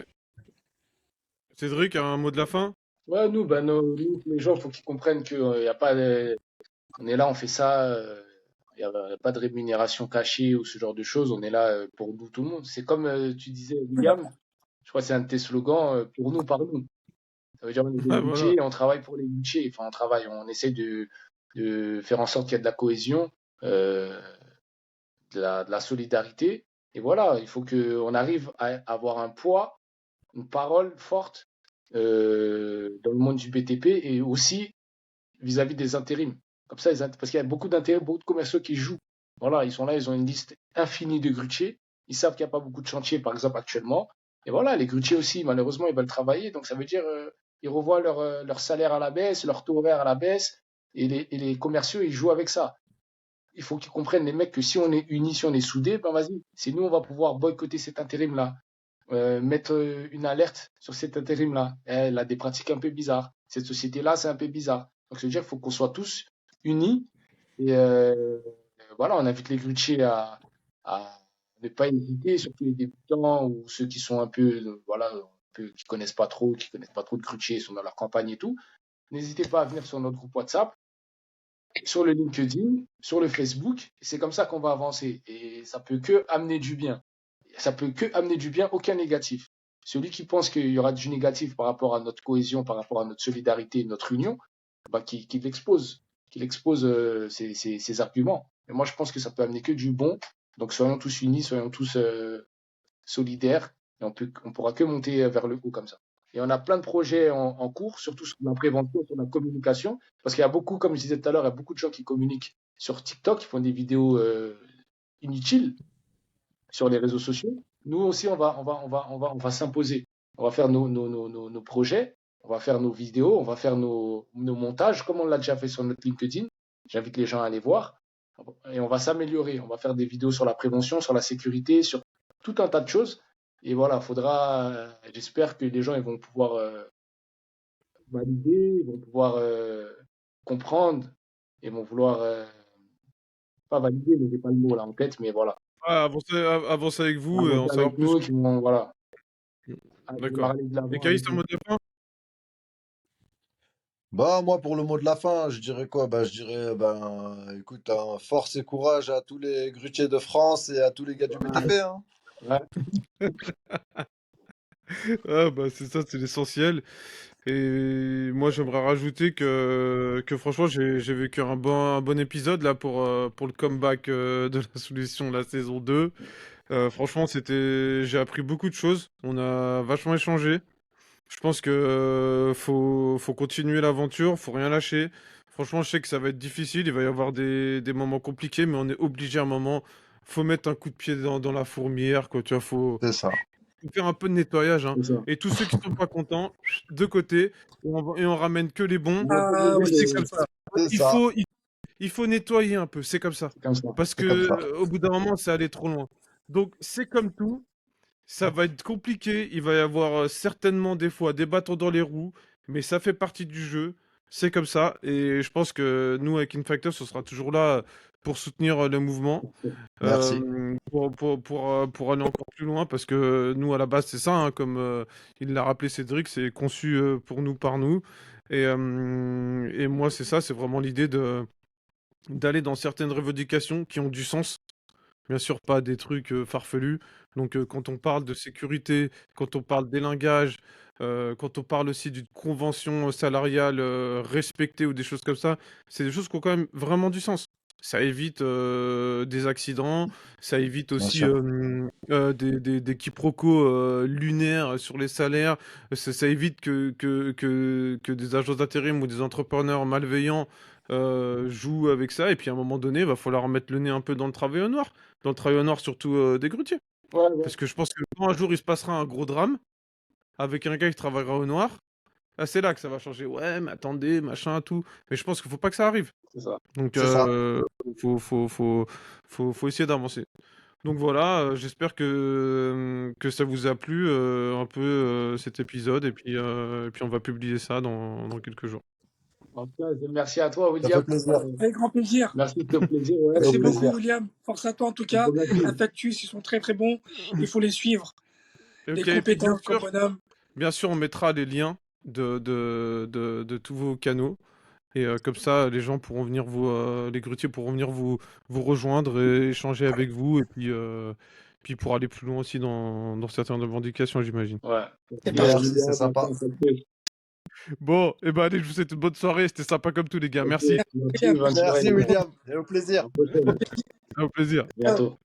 Cédric, un mot de la fin? Ouais, nous, nous, les gens, il faut qu'ils comprennent qu'il y a pas on est là, on fait ça, il n'y a pas de rémunération cachée ou ce genre de choses. On est là pour nous, tout le monde. C'est comme tu disais, William, je crois que c'est un de tes slogans, pour nous, par nous. Ça veut dire on est des Ouais, voilà. routiers et on travaille pour les routiers. Enfin, on travaille, on essaie de faire en sorte qu'il y ait de la cohésion, euh, de la solidarité. Et voilà, il faut qu'on arrive à avoir un poids, une parole forte dans le monde du BTP et aussi vis-à-vis des intérims. Comme ça, parce qu'il y a beaucoup d'intérêts, beaucoup de commerciaux qui jouent. Voilà, ils sont là, ils ont une liste infinie de grutiers. Ils savent qu'il n'y a pas beaucoup de chantiers, par exemple, actuellement. Et voilà, les grutiers aussi, malheureusement, ils veulent travailler. Donc, ça veut dire ils revoient leur salaire à la baisse, leur taux horaire à la baisse. Et les commerciaux, ils jouent avec ça. Il faut qu'ils comprennent, les mecs, que si on est unis, si on est soudés, ben vas-y, c'est nous, on va pouvoir boycotter cet intérim-là. Mettre une alerte sur cet intérim-là. Elle a des pratiques un peu bizarres. Cette société-là, c'est un peu bizarre. Donc, ça veut dire qu'il faut qu'on soit tous unis. Et voilà, on invite les grutiers à ne pas hésiter, surtout les débutants ou ceux qui sont un peu, voilà, qui connaissent pas trop, qui connaissent pas trop de grutiers, sont dans leur campagne et tout. N'hésitez pas à venir sur notre groupe WhatsApp, sur le LinkedIn, sur le Facebook. C'est comme ça qu'on va avancer. Et ça peut que amener du bien. Ça peut que amener du bien, aucun négatif. Celui qui pense qu'il y aura du négatif par rapport à notre cohésion, par rapport à notre solidarité, notre union, bah, qu'il expose, ses arguments. Mais moi, je pense que ça peut amener que du bon. Donc, soyons tous unis, soyons tous solidaires, et on pourra que monter vers le haut comme ça. Et on a plein de projets en cours, surtout sur la prévention, sur la communication, parce qu'il y a beaucoup, comme je disais tout à l'heure, il y a beaucoup de gens qui communiquent sur TikTok, qui font des vidéos inutiles sur les réseaux sociaux. Nous aussi, on va s'imposer. On va faire nos projets, on va faire nos vidéos, on va faire nos montages, comme on l'a déjà fait sur notre LinkedIn. J'invite les gens à aller voir. Et on va s'améliorer. On va faire des vidéos sur la prévention, sur la sécurité, sur tout un tas de choses. Et voilà, j'espère que les gens ils vont pouvoir valider, ils vont pouvoir comprendre, ils vont vouloir, pas valider, mais j'ai pas le mot là en tête, mais voilà, Ouais, avancer avec vous et en avancer savoir avec plus. nous, qui vont, voilà, vouloir D'accord. aller de Et l'avant Caïs, avec un nous. mot de la fin? Bah, moi, pour le mot de la fin, je dirais quoi? Bah, je dirais, écoute, hein, force et courage à tous les grutiers de France et à tous les gars du BTP, hein. Ouais, Ah, bah, c'est ça, c'est l'essentiel. Et moi, j'aimerais rajouter que franchement, j'ai vécu un bon épisode là pour le comeback de la solution de la saison 2. Franchement, j'ai appris beaucoup de choses. On a vachement échangé. Je pense que faut continuer l'aventure, faut rien lâcher. Franchement, je sais que ça va être difficile, il va y avoir des moments compliqués, mais on est obligé à un moment. Faut mettre un coup de pied dans la fourmilière, quoi. Tu vois, C'est ça. faut faire un peu de nettoyage, hein. c'est ça. Et tous ceux qui sont pas contents, de côté, et on ramène que les bons. On va Ah protéger oui, Et c'est c'est comme les, ça. C'est Il ça. faut, il faut nettoyer un peu, c'est comme ça. C'est comme ça. Parce C'est comme que ça. au bout d'un moment, c'est aller trop loin. Donc c'est comme tout, ça va être compliqué, il va y avoir certainement des fois des bâtons dans les roues, mais ça fait partie du jeu, c'est comme ça, et je pense que nous, avec Infactor, on sera toujours là pour soutenir le mouvement, Merci. pour aller encore plus loin, parce que nous, à la base, c'est ça, hein, comme il l'a rappelé Cédric, c'est conçu pour nous, par nous, et moi, c'est ça, c'est vraiment l'idée d'aller dans certaines revendications qui ont du sens. Bien sûr, pas des trucs farfelus. Donc, quand on parle de sécurité, quand on parle d'élingage, quand on parle aussi d'une convention salariale respectée ou des choses comme ça, c'est des choses qui ont quand même vraiment du sens. Ça évite des accidents, ça évite Bien aussi sûr. des quiproquos lunaires sur les salaires, ça évite que des agences d'intérim ou des entrepreneurs malveillants jouent avec ça. Et puis à un moment donné, il va falloir mettre le nez un peu dans le travail au noir. Dans le travail au noir, surtout des grutiers. Ouais, ouais, Parce que je pense que quand un jour il se passera un gros drame avec un gars qui travaillera au noir, là c'est là que ça va changer. Ouais, mais attendez, machin, tout. Mais je pense qu'il faut pas que ça arrive. c'est ça. Donc C'est ça. faut essayer d'avancer. Donc voilà, j'espère que ça vous a plu un peu cet épisode. Et puis on va publier ça dans quelques jours. En tout cas, merci à toi, Ça William. fait plaisir. Avec grand plaisir. Merci de ton plaisir. Ouais, Au Merci beaucoup, plaisir. William. Force à toi, en tout cas. merci. Infactus, ils sont très, très bons. Il faut les suivre. Ok, Des et puis compétences comme bonhomme. bien sûr, on mettra les liens de tous vos canaux. Et comme ça, les gens pourront venir les grutiers pourront venir vous rejoindre et échanger avec vous. Et puis pour aller plus loin aussi dans certaines revendications, j'imagine. Ouais. Merci, c'est sympa. Bon, et ben allez, je vous souhaite une bonne soirée. C'était sympa comme tout, les gars. Merci. Merci, bonne soirée. Merci, William. Et au plaisir. À la prochaine. Au plaisir. À bientôt.